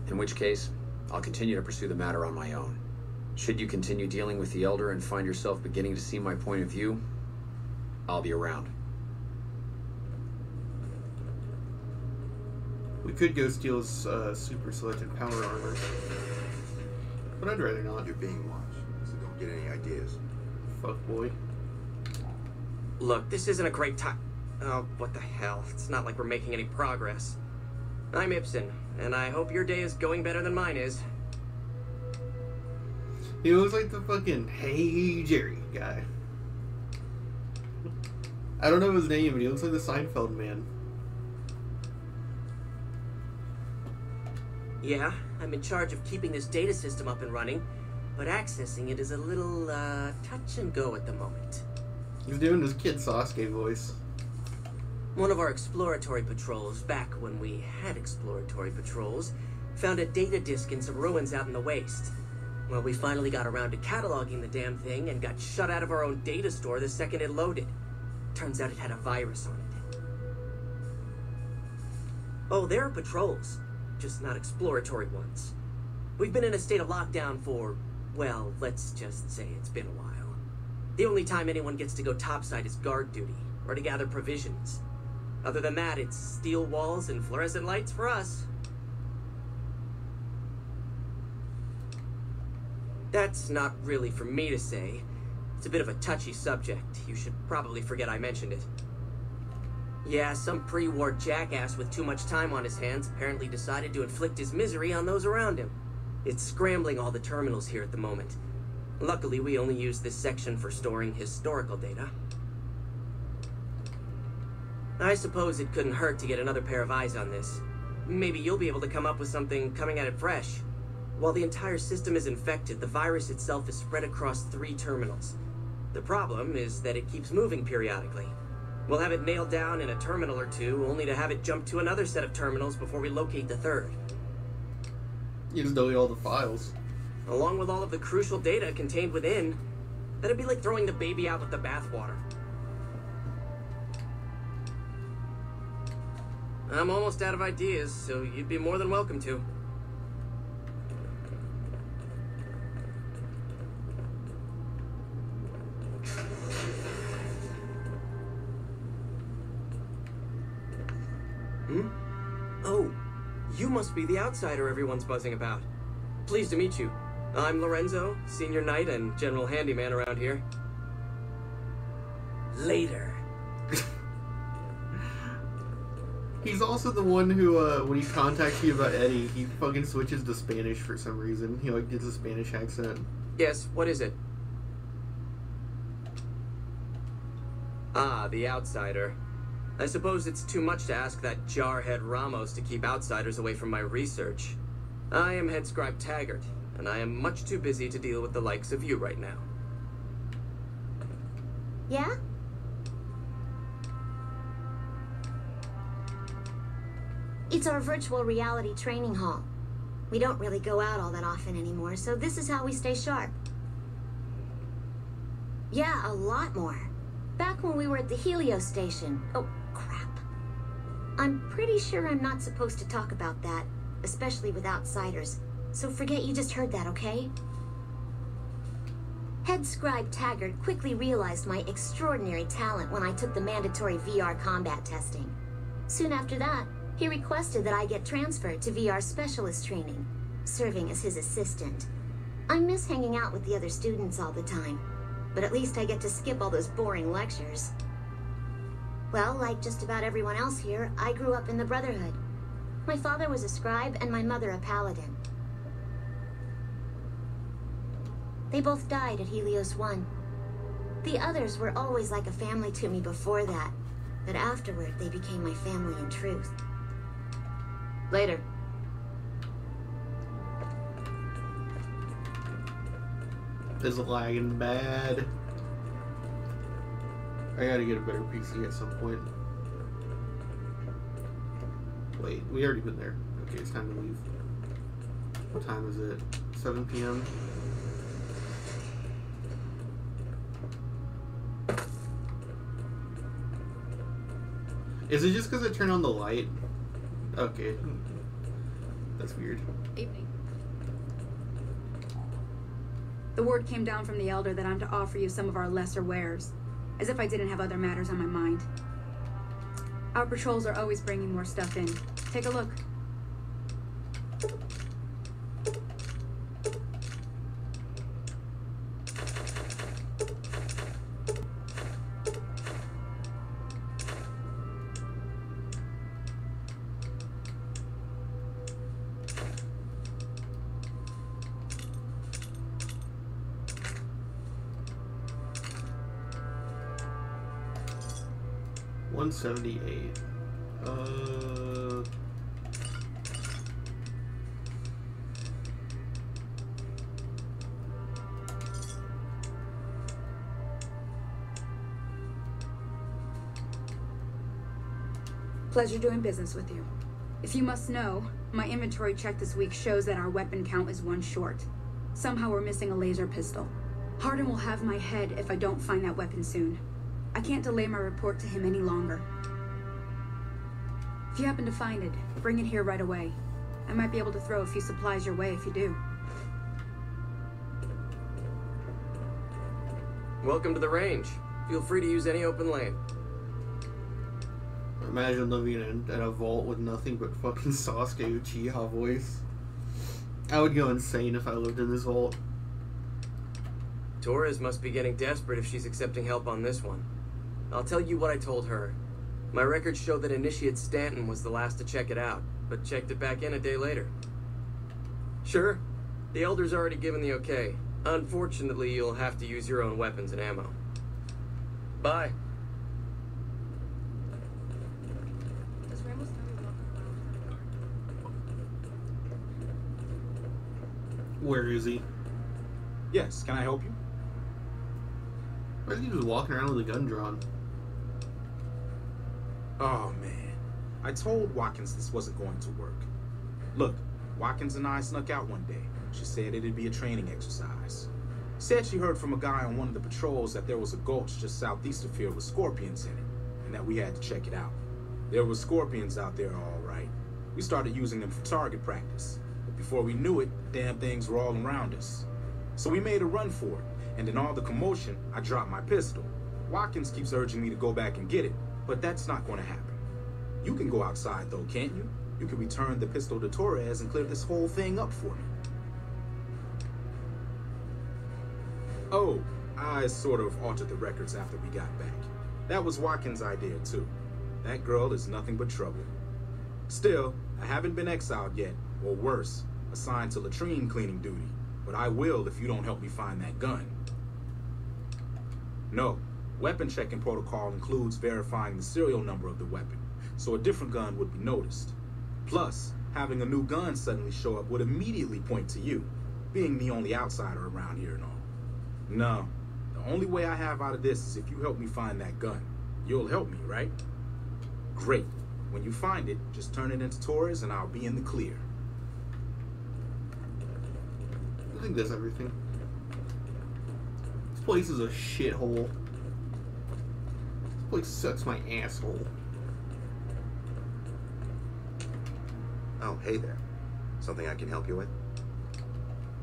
In which case, I'll continue to pursue the matter on my own. Should you continue dealing with the Elder and find yourself beginning to see my point of view, I'll be around. We could go steal his super selected power armor. But I'd rather not. You're being watched, so don't get any ideas. Fuck boy. Look, this isn't a great time. Oh, what the hell. It's not like we're making any progress. I'm Ibsen, and I hope your day is going better than mine is. He looks like the fucking Hey Jerry guy. I don't know his name, but he looks like the Seinfeld man. Yeah, I'm in charge of keeping this data system up and running, but accessing it is a little, touch and go at the moment. He's doing his kid Sasuke voice. One of our exploratory patrols, back when we had exploratory patrols, found a data disk in some ruins out in the waste. Well, we finally got around to cataloging the damn thing and got shut out of our own data store the second it loaded. Turns out it had a virus on it. Oh, there are patrols, just not exploratory ones. We've been in a state of lockdown for, well, let's just say it's been a while. The only time anyone gets to go topside is guard duty, or to gather provisions. Other than that, it's steel walls and fluorescent lights for us. That's not really for me to say. It's a bit of a touchy subject. You should probably forget I mentioned it. Yeah, some pre-war jackass with too much time on his hands apparently decided to inflict his misery on those around him. It's scrambling all the terminals here at the moment. Luckily, we only use this section for storing historical data. I suppose it couldn't hurt to get another pair of eyes on this. Maybe you'll be able to come up with something coming at it fresh. While the entire system is infected, the virus itself is spread across 3 terminals. The problem is that it keeps moving periodically. We'll have it nailed down in a terminal or 2, only to have it jump to another set of terminals before we locate the 3rd. You just delete all the files. along with all of the crucial data contained within, that'd be like throwing the baby out with the bathwater. I'm almost out of ideas, so you'd be more than welcome to. Oh, you must be the outsider everyone's buzzing about. Pleased to meet you. I'm Lorenzo, senior knight and general handyman around here. Later. He's also the one who, when he contacts you about Eddie, he fucking switches to Spanish for some reason. He, like, gets a Spanish accent. Yes, what is it? Ah, the outsider. I suppose it's too much to ask that jarhead Ramos to keep outsiders away from my research. I am head scribe Taggart, and I am much too busy to deal with the likes of you right now. Yeah? It's our virtual reality training hall. We don't really go out all that often anymore, so this is how we stay sharp. Yeah, a lot more. Back when we were at the Helios station. Oh, crap. I'm pretty sure I'm not supposed to talk about that, especially with outsiders. So forget you just heard that, okay? Head scribe Taggart quickly realized my extraordinary talent when I took the mandatory VR combat testing. Soon after that, he requested that I get transferred to VR specialist training, serving as his assistant. I miss hanging out with the other students all the time, but at least I get to skip all those boring lectures. Well, like just about everyone else here, I grew up in the Brotherhood. My father was a scribe and my mother a paladin. They both died at Helios 1. The others were always like a family to me before that, but afterward they became my family in truth. Later. This is lagging bad. I gotta get a better PC at some point. Wait, we already been there. Okay, it's time to leave. What time is it? 7 p.m. Is it just because I turned on the light? Okay. That's weird. Evening. The word came down from the Elder that I'm to offer you some of our lesser wares. As if I didn't have other matters on my mind. Our patrols are always bringing more stuff in. Take a look. $178. Pleasure doing business with you. If you must know, my inventory check this week shows that our weapon count is 1 short. Somehow we're missing a laser pistol. Hardin will have my head if I don't find that weapon soon. I can't delay my report to him any longer. If you happen to find it, bring it here right away. I might be able to throw a few supplies your way if you do. Welcome to the range. Feel free to use any open lane. Imagine living in a vault with nothing but fucking Sasuke Uchiha voice. I would go insane if I lived in this vault. Torres must be getting desperate if she's accepting help on this one. I'll tell you what I told her. My records show that Initiate Stanton was the last to check it out, but checked it back in a day later. Sure, the Elder's already given the okay. Unfortunately, you'll have to use your own weapons and ammo. Bye. Where is he? Yes, can I help you? Why is he just walking around with a gun drawn? Oh, man. I told Watkins this wasn't going to work. Look, Watkins and I snuck out one day, She said it'd be a training exercise. Said she heard from a guy on one of the patrols that there was a gulch just southeast of here with scorpions in it, and that we had to check it out. There were scorpions out there, all right. We started using them for target practice, but before we knew it, damn things were all around us. So we made a run for it, and in all the commotion, I dropped my pistol. Watkins keeps urging me to go back and get it, but that's not going to happen. You can go outside, though, can't you? You can return the pistol to Torres and clear this whole thing up for me. Oh, I sort of altered the records after we got back. That was Watkins' idea, too. That girl is nothing but trouble. Still, I haven't been exiled yet, or worse, assigned to latrine cleaning duty. But I will if you don't help me find that gun. No, weapon checking protocol includes verifying the serial number of the weapon, so a different gun would be noticed. Plus, having a new gun suddenly show up would immediately point to you, being the only outsider around here and all. No, the only way I have out of this is if you help me find that gun. You'll help me, right? Great. When you find it, just turn it into Torres and I'll be in the clear. I think that's everything. This place is a shithole. This place sucks my asshole. Oh, hey there. Something I can help you with?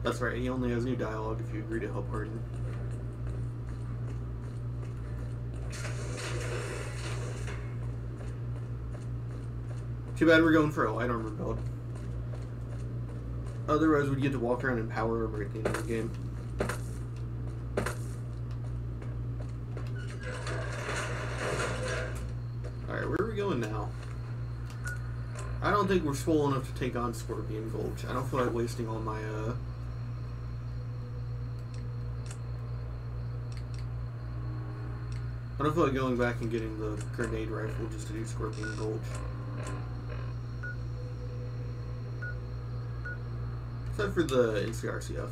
That's right, he only has new dialogue if you agree to help Hardin. Too bad we're going for a light armor build. Otherwise, we'd get to walk around in power armor at the end of the game. Alright, where are we going now? I don't think we're swole enough to take on Scorpion Gulch. I don't feel like wasting all my, I don't feel like going back and getting the grenade rifle just to do Scorpion Gulch. Except for the NCRCF.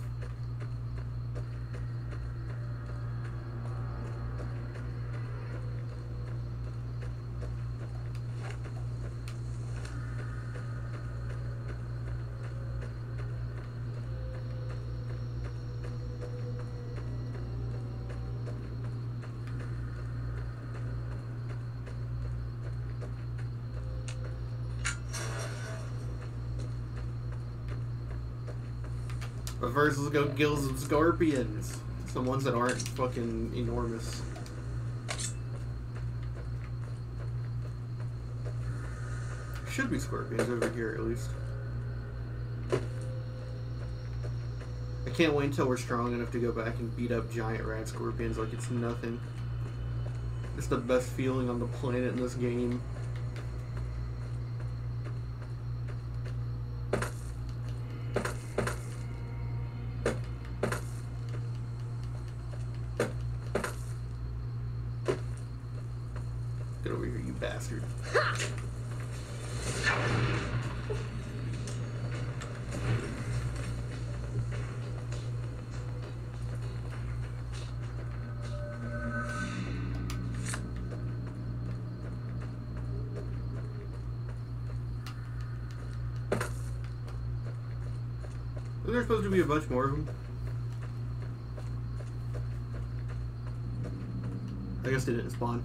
But first, let's go kill some scorpions. Some ones that aren't fucking enormous. Should be scorpions over here, at least. I can't wait until we're strong enough to go back and beat up giant rat scorpions like it's nothing. It's the best feeling on the planet in this game. Get over here, you bastard. Isn't there supposed to be a bunch more of them? I guess they didn't spawn.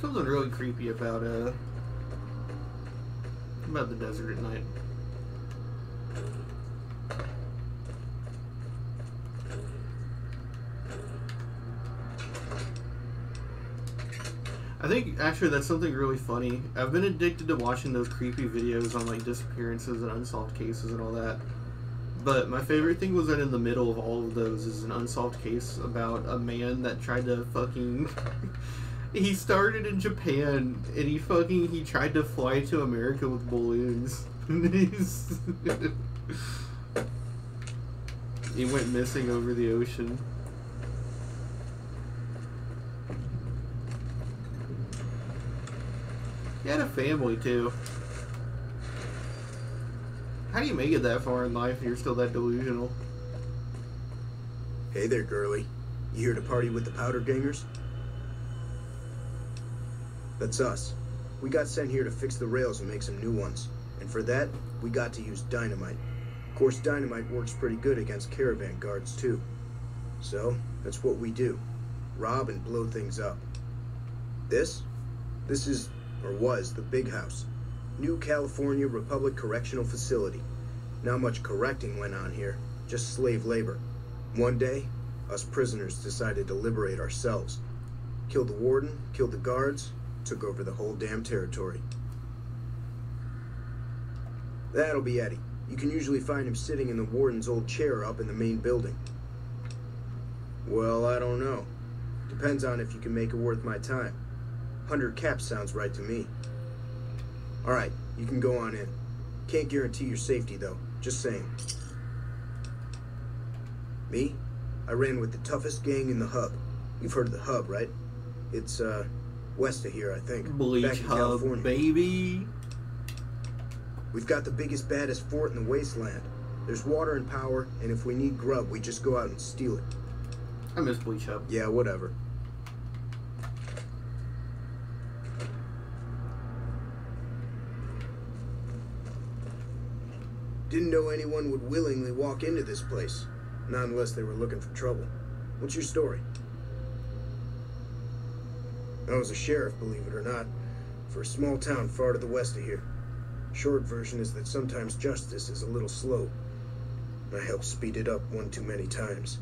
Something really creepy about the desert at night. I think actually that's something really funny. I've been addicted to watching those creepy videos on like disappearances and unsolved cases and all that. But my favorite thing was that in the middle of all of those is an unsolved case about a man that tried to fucking he started in Japan and he tried to fly to America with balloons. He went missing over the ocean. He had a family too. How do you make it that far in life and you're still that delusional? Hey there, girlie. You here to party with the powder gangers? That's us. We got sent here to fix the rails and make some new ones. And for that, we got to use dynamite. Of course, dynamite works pretty good against caravan guards, too. So, that's what we do. Rob and blow things up. This is, or was, the Big House. New California Republic Correctional Facility. Not much correcting went on here, just slave labor. One day, us prisoners decided to liberate ourselves. Killed the warden, killed the guards, took over the whole damn territory. That'll be Eddie. You can usually find him sitting in the warden's old chair up in the main building. Well, I don't know. Depends on if you can make it worth my time. 100 caps sounds right to me. Alright, you can go on in. Can't guarantee your safety, though. Just saying. Me? I ran with the toughest gang in the hub. You've heard of the hub, right? It's, west of here, I think. Bleach Back in Hub, California. baby. We've got the biggest, baddest fort in the wasteland. There's water and power, and if we need grub, we just go out and steal it. I miss Bleach Hub. Yeah, whatever. Didn't know anyone would willingly walk into this place. Not unless they were looking for trouble. What's your story? I was a sheriff, believe it or not, for a small town far to the west of here. Short version is that sometimes justice is a little slow. I helped speed it up one too many times.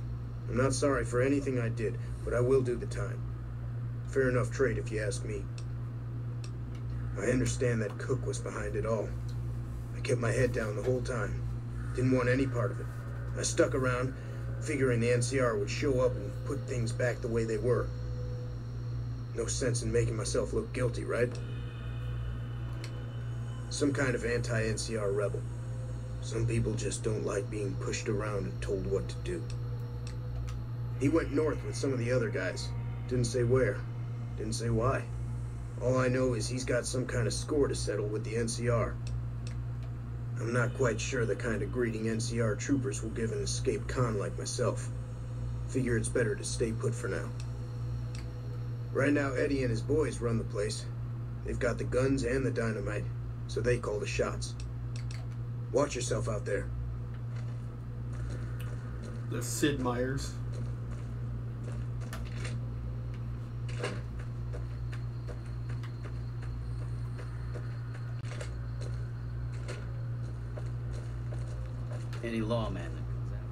I'm not sorry for anything I did, but I will do the time. Fair enough trade if you ask me. I understand that Cook was behind it all. I kept my head down the whole time. Didn't want any part of it. I stuck around, figuring the NCR would show up and put things back the way they were. No sense in making myself look guilty, right? Some kind of anti-NCR rebel. Some people just don't like being pushed around and told what to do. He went north with some of the other guys. Didn't say where. Didn't say why. All I know is he's got some kind of score to settle with the NCR. I'm not quite sure the kind of greeting NCR troopers will give an escaped con like myself. Figure it's better to stay put for now. Right now, Eddie and his boys run the place. They've got the guns and the dynamite, so they call the shots. Watch yourself out there. The Sid Meier's. Any lawman that comes after.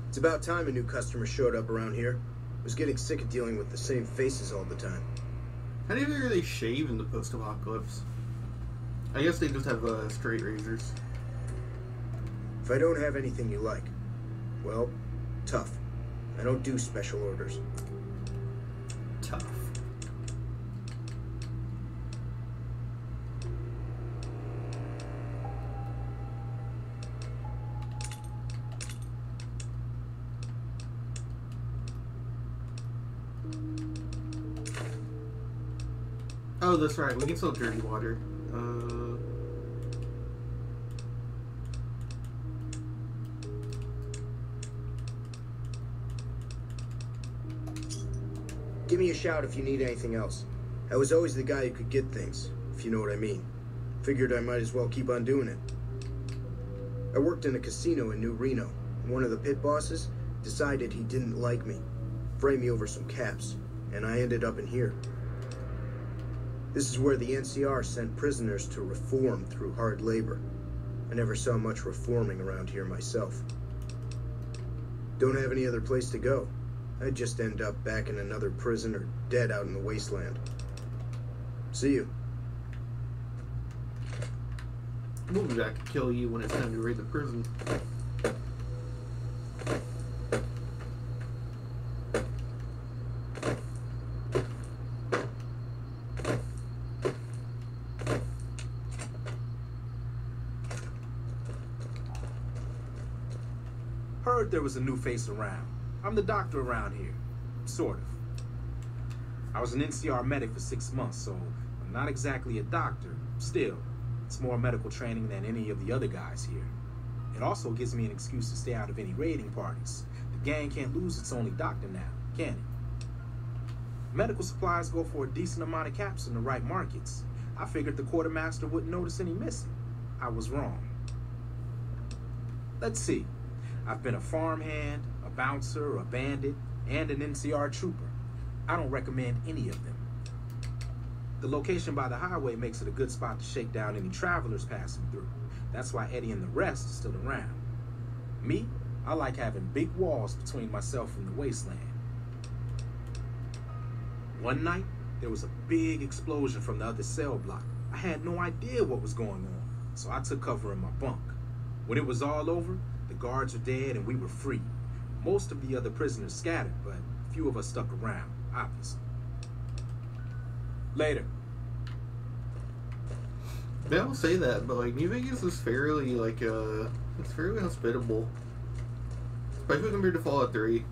It's about time a new customer showed up around here. Was getting sick of dealing with the same faces all the time. How do you figure they shave in the post-apocalypse? I guess they just have straight razors. If I don't have anything you like, well, tough. I don't do special orders. Tough. Oh, that's right. We can sell dirty water. Give me a shout if you need anything else. I was always the guy who could get things, if you know what I mean. Figured I might as well keep on doing it. I worked in a casino in New Reno, and one of the pit bosses decided he didn't like me. Framed me over some caps, and I ended up in here. This is where the NCR sent prisoners to reform through hard labor. I never saw much reforming around here myself. Don't have any other place to go. I'd just end up back in another prison or dead out in the wasteland. See you. We'll be back to kill you when it's time to raid the prison. heard there was a new face around. I'm the doctor around here. Sort of. I was an NCR medic for 6 months, so I'm not exactly a doctor. Still, it's more medical training than any of the other guys here. It also gives me an excuse to stay out of any raiding parties. The gang can't lose its only doctor now, can it? Medical supplies go for a decent amount of caps in the right markets. I figured the quartermaster wouldn't notice any missing. I was wrong. Let's see. I've been a farmhand, a bouncer, a bandit, and an NCR trooper. I don't recommend any of them. The location by the highway makes it a good spot to shake down any travelers passing through. That's why Eddie and the rest are still around. Me, I like having big walls between myself and the wasteland. One night, there was a big explosion from the other cell block. I had no idea what was going on, so I took cover in my bunk. When it was all over, the guards were dead and we were free. Most of the other prisoners scattered, but a few of us stuck around, obviously. Later. Yeah, I'll say that, but like New Vegas is fairly it's fairly hospitable, especially compared to Fallout 3.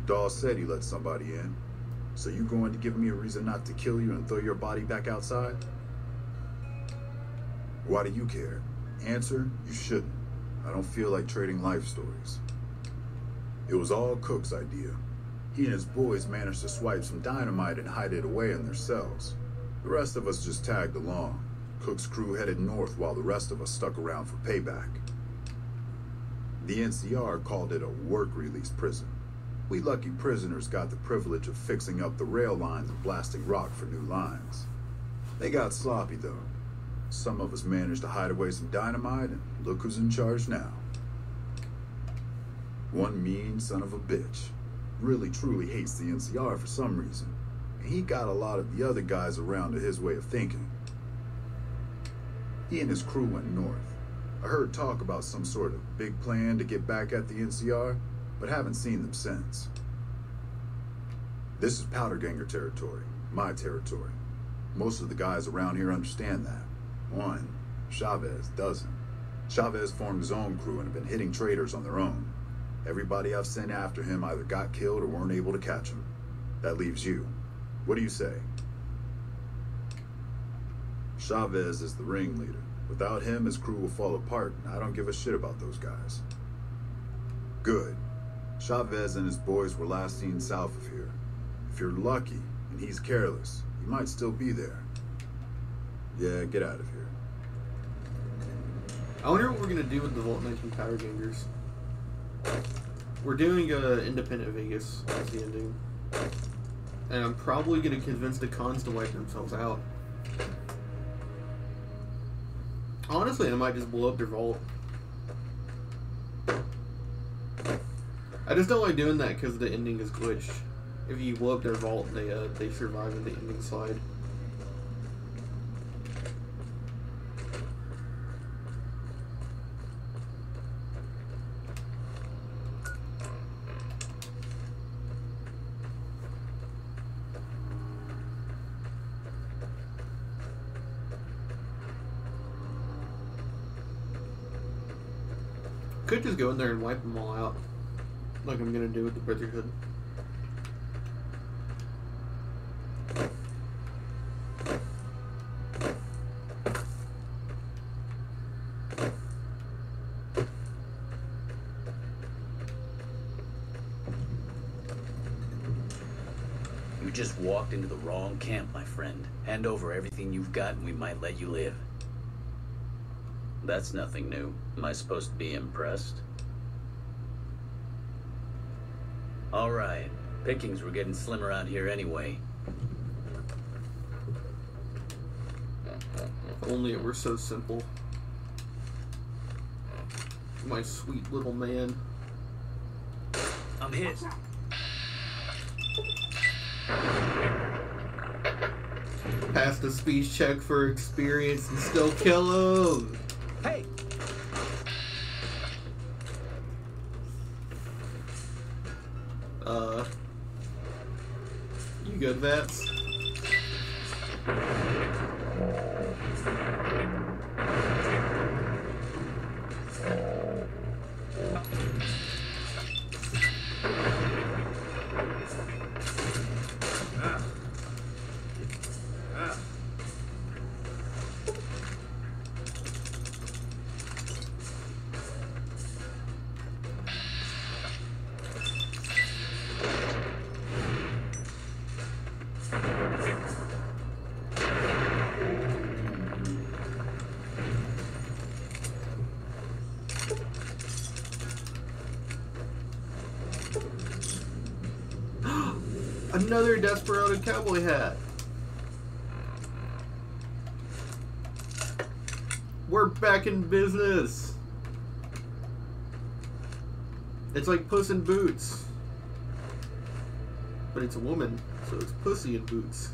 Dawes said he let somebody in. So you going to give me a reason not to kill you and throw your body back outside? Why do you care? Answer, you shouldn't. I don't feel like trading life stories. It was all Cook's idea. He and his boys managed to swipe some dynamite and hide it away in their cells. The rest of us just tagged along. Cook's crew headed north while the rest of us stuck around for payback. The NCR called it a work-release prison. We lucky prisoners got the privilege of fixing up the rail lines and blasting rock for new lines. They got sloppy, though. Some of us managed to hide away some dynamite, and look who's in charge now. One mean son of a bitch. Really truly hates the NCR for some reason. And he got a lot of the other guys around to his way of thinking. He and his crew went north. I heard talk about some sort of big plan to get back at the NCR, but haven't seen them since. This is Powder Ganger territory, my territory. Most of the guys around here understand that. One, Chavez doesn't. Chavez formed his own crew and have been hitting traders on their own. Everybody I've sent after him either got killed or weren't able to catch him. That leaves you. What do you say? Chavez is the ringleader. Without him, his crew will fall apart, and I don't give a shit about those guys. Good. Chavez and his boys were last seen south of here. If you're lucky, and he's careless, he might still be there. Yeah, get out of here. I wonder what we're gonna do with the Vault 19 Powder Gangers. We're doing Independent Vegas as the ending. And I'm probably gonna convince the cons to wipe themselves out. Honestly, I might just blow up their vault. I just don't like doing that because the ending is glitched. If you blow up their vault, they survive in the ending slide. Could just go in there and wipe them all out, like I'm gonna do with the Brotherhood. You just walked into the wrong camp, my friend. Hand over everything you've got and we might let you live. That's nothing new. Am I supposed to be impressed? All right. Pickings were getting slim around here anyway. If only it were so simple. My sweet little man. I'm hit. Passed the speech check for experience and still kill him. Hey! You good, Vats? Another Desperado cowboy hat. We're back in business. It's like Puss in Boots. But it's a woman, so it's Pussy in Boots.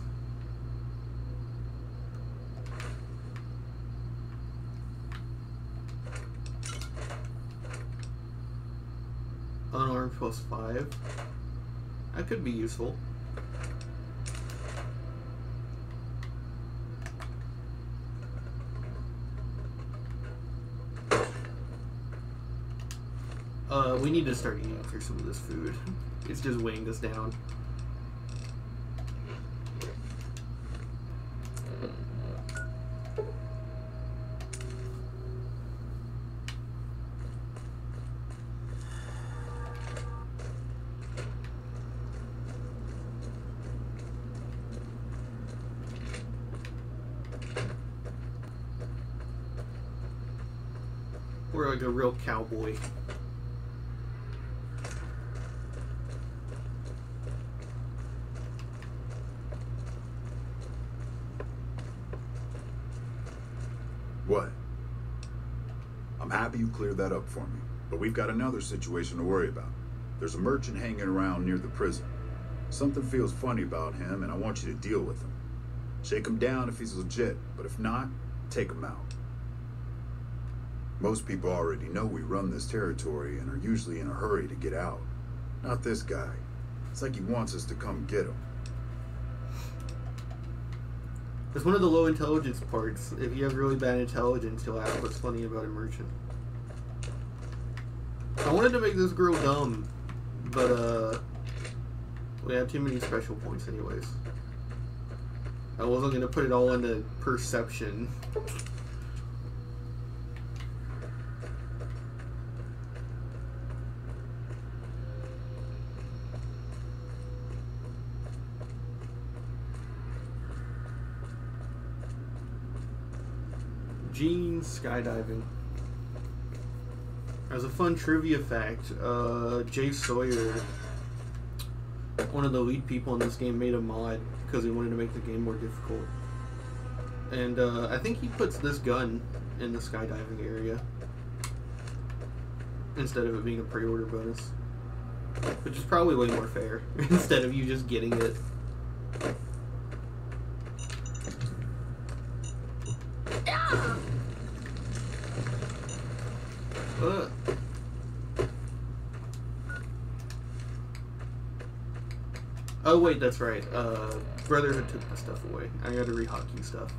Unarmed +5. That could be useful. We need to start eating through some of this food. It's just weighing us down. We're like a real cowboy. What? I'm happy you cleared that up for me, but we've got another situation to worry about. There's a merchant hanging around near the prison. Something feels funny about him, and I want you to deal with him. Shake him down if he's legit, but if not, take him out. Most people already know we run this territory and are usually in a hurry to get out. Not this guy. It's like he wants us to come get him. It's one of the low intelligence parts. If you have really bad intelligence, you'll ask what's funny about a merchant. I wanted to make this girl dumb, but we have too many special points anyways. I wasn't going to put it all into perception. Gene skydiving. As a fun trivia fact, Jay Sawyer, one of the lead people in this game, made a mod because he wanted to make the game more difficult. And I think he puts this gun in the skydiving area instead of it being a pre-order bonus, which is probably way more fair instead of you just getting it. Oh wait, that's right. Brotherhood took my stuff away. I gotta rehotkey stuff.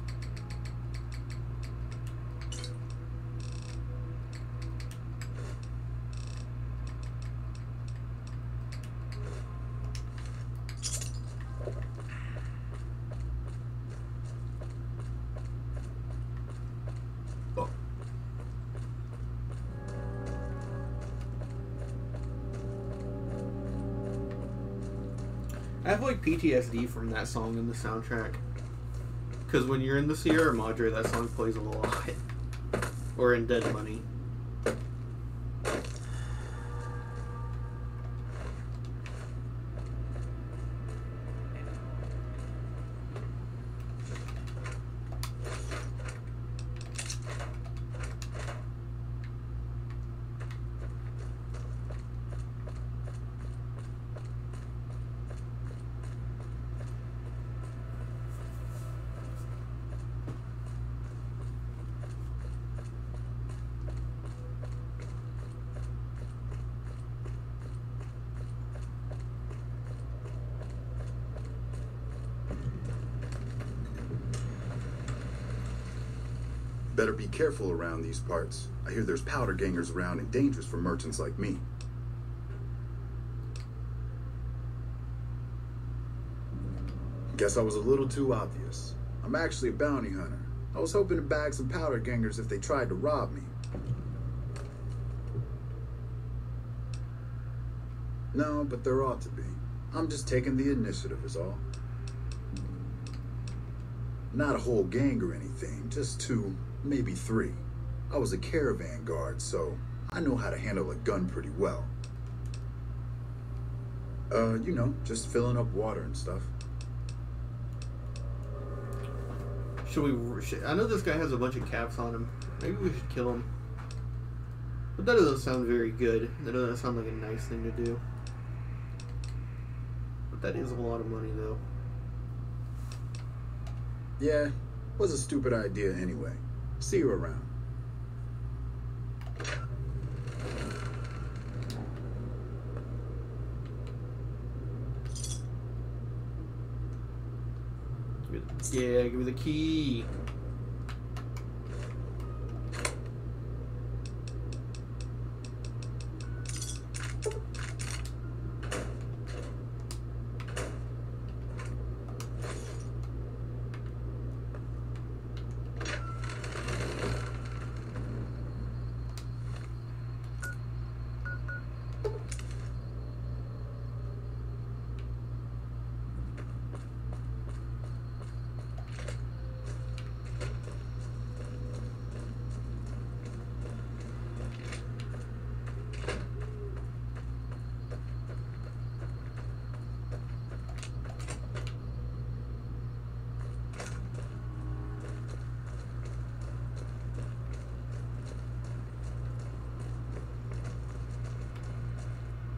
I have like PTSD from that song in the soundtrack. Because when you're in the Sierra Madre, that song plays a lot. Or in Dead Money. Better be careful around these parts. I hear there's powder gangers around and dangerous for merchants like me. Guess I was a little too obvious. I'm actually a bounty hunter. I was hoping to bag some powder gangers if they tried to rob me. No, but there ought to be. I'm just taking the initiative is all. Not a whole gang or anything, just 2, maybe 3. I was a caravan guard, so I know how to handle a gun pretty well. You know, just filling up water and stuff. I know this guy has a bunch of caps on him. Maybe we should kill him. But that doesn't sound very good. That doesn't sound like a nice thing to do. But that is a lot of money, though. Yeah, was a stupid idea anyway. See you around. Yeah, give me the key.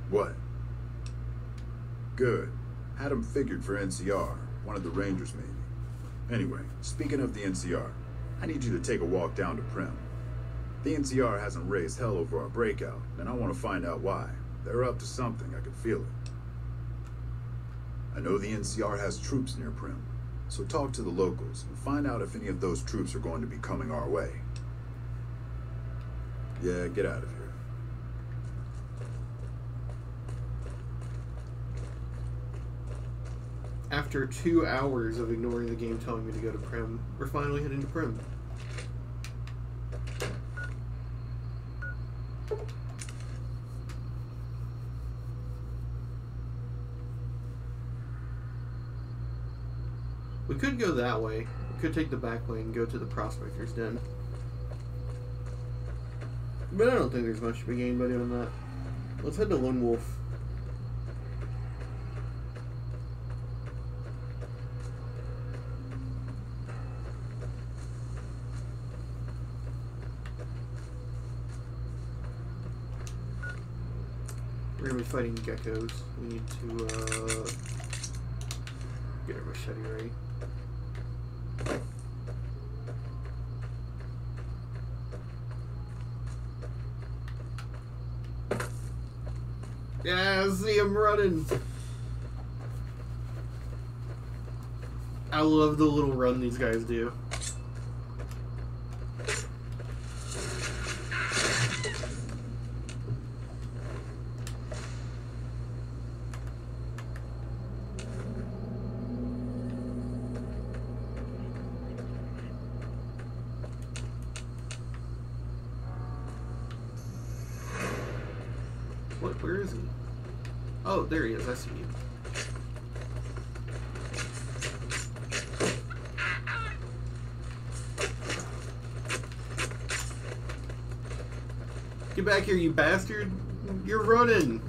What? Good. Had him figured for NCR, one of the Rangers maybe. Anyway, speaking of the NCR, I need you to take a walk down to Prim. The NCR hasn't raised hell over our breakout, and I want to find out why. They're up to something, I can feel it. I know the NCR has troops near Prim, so talk to the locals and find out if any of those troops are going to be coming our way. Yeah, get out of here. After 2 hours of ignoring the game telling me to go to Prim, we're finally heading to Prim. We could go that way. We could take the back way and go to the Prospector's Den. But I don't think there's much to be gained by doing that. Let's head to Lone Wolf. We're gonna be fighting geckos. We need to get our machete ready. Yeah, I see him running. I love the little run these guys do. Where is he? Oh, there he is. I see you. Get back here, you bastard! You're running!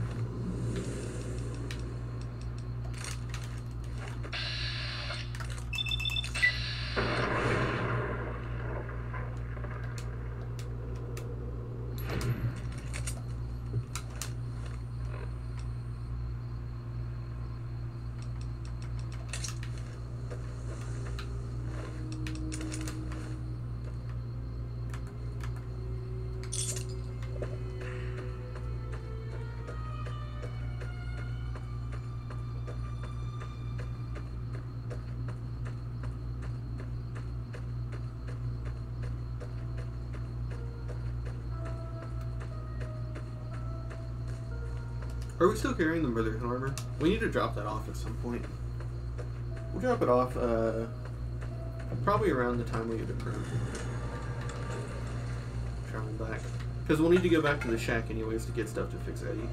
Are we still carrying the Brotherhood armor? We need to drop that off at some point. We'll drop it off, probably around the time we get to Prim. Travel back. Because we'll need to go back to the shack anyways to get stuff to fix Eddie.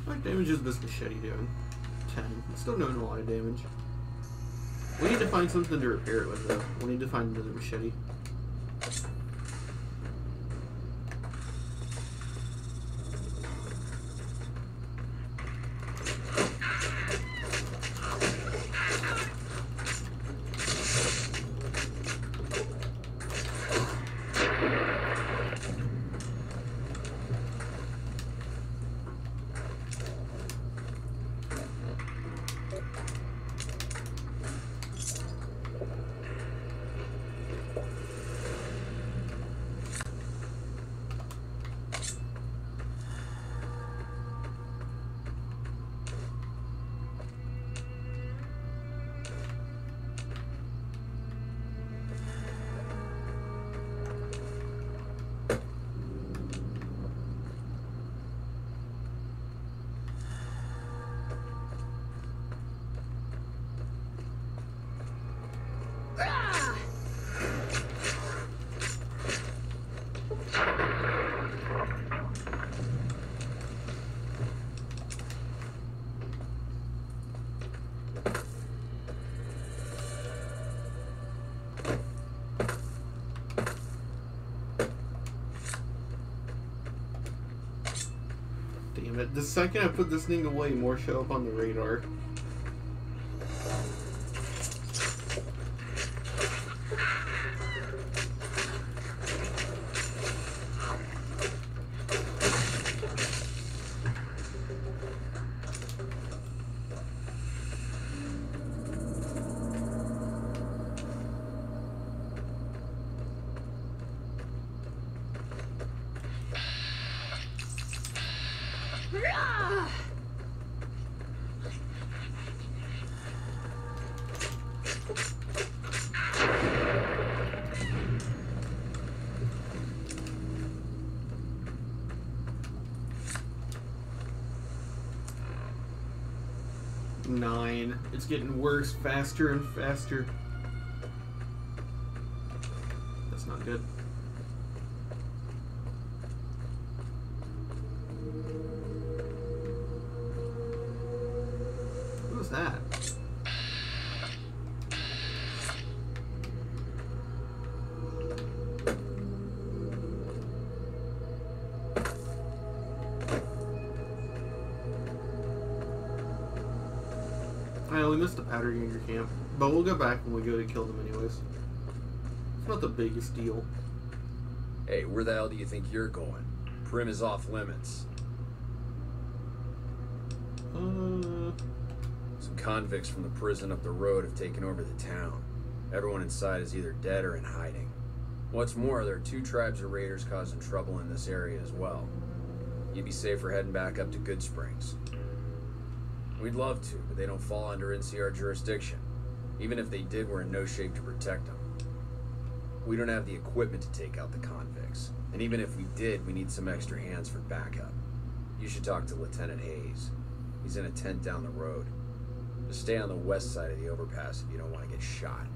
What damage is this machete doing? 10. It's still doing a lot of damage. We need to find something to repair it with, though. We'll need to find another machete. Damn it. The second I put this thing away, more show up on the radar. It's getting worse, faster and faster. That's not good. What was that? I only missed the powder ganger camp, but we'll go back when we go to kill them anyways. It's not the biggest deal. Hey, where the hell do you think you're going? Prim is off limits. Some convicts from the prison up the road have taken over the town. Everyone inside is either dead or in hiding. What's more, there are 2 tribes of raiders causing trouble in this area as well. You'd be safer heading back up to Good Springs. We'd love to, but they don't fall under NCR jurisdiction. Even if they did, we're in no shape to protect them. We don't have the equipment to take out the convicts. And even if we did, we need some extra hands for backup. You should talk to Lieutenant Hayes. He's in a tent down the road. Just stay on the west side of the overpass if you don't want to get shot.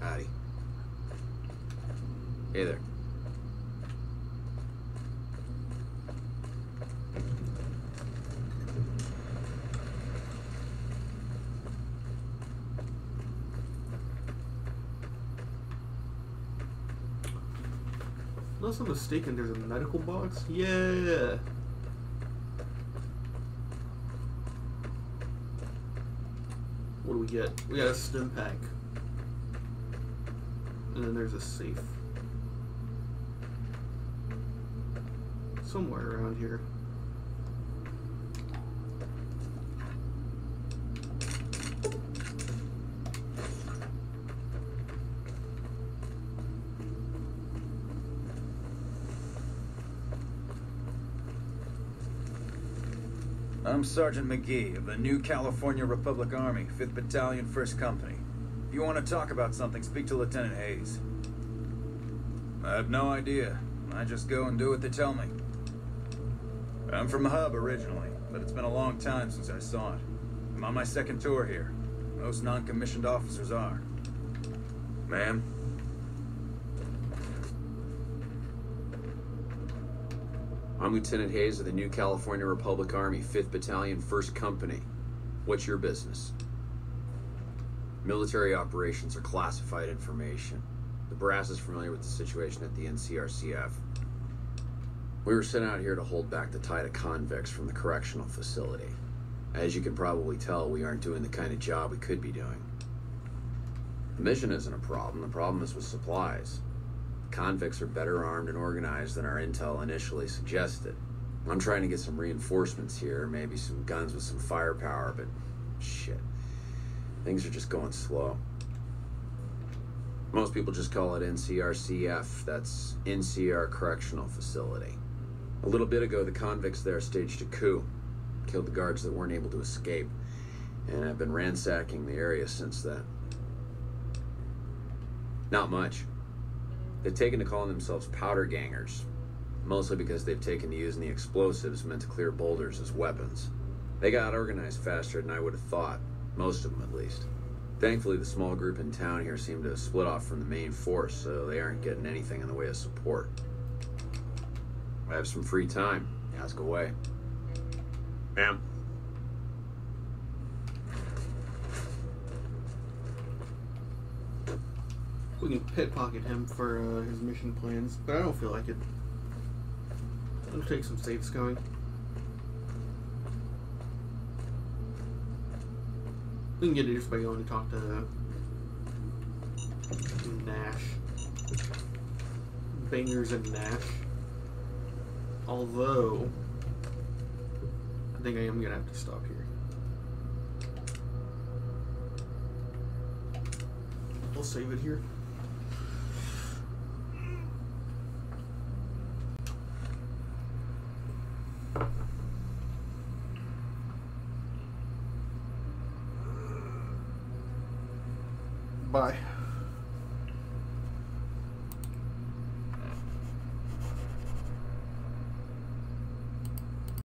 Howdy. Hey there. Unless I'm mistaken, there's a medical box? Yeah! What do we get? We got a stim pack. And then there's a safe. Somewhere around here. I'm Sergeant McGee of the New California Republic Army, 5th Battalion, 1st Company. If you want to talk about something, speak to Lieutenant Hayes. I have no idea. I just go and do what they tell me. I'm from Hub originally, but it's been a long time since I saw it. I'm on my 2nd tour here. Most non-commissioned officers are. Ma'am? I'm Lieutenant Hayes of the New California Republic Army, 5th Battalion, 1st Company. What's your business? Military operations are classified information. The brass is familiar with the situation at the NCRCF. We were sent out here to hold back the tide of convicts from the correctional facility. As you can probably tell, we aren't doing the kind of job we could be doing. The mission isn't a problem. The problem is with supplies. Convicts are better armed and organized than our intel initially suggested. I'm trying to get some reinforcements here, maybe some guns with some firepower, but shit. Things are just going slow. Most people just call it NCRCF. That's NCR Correctional Facility. A little bit ago, the convicts there staged a coup. Killed the guards that weren't able to escape. And I've been ransacking the area since then. Not much. They've taken to calling themselves powder gangers, mostly because they've taken to using the explosives meant to clear boulders as weapons. They got organized faster than I would have thought, most of them at least. Thankfully, the small group in town here seem to have split off from the main force, so they aren't getting anything in the way of support. I have some free time. Ask away. Ma'am? We can pickpocket him for his mission plans, but I don't feel like it. I'm gonna take some safes going. We can get it just by going to talk to Nash. Bangers and Nash. Although, I think I am gonna have to stop here. I'll save it here. Bye.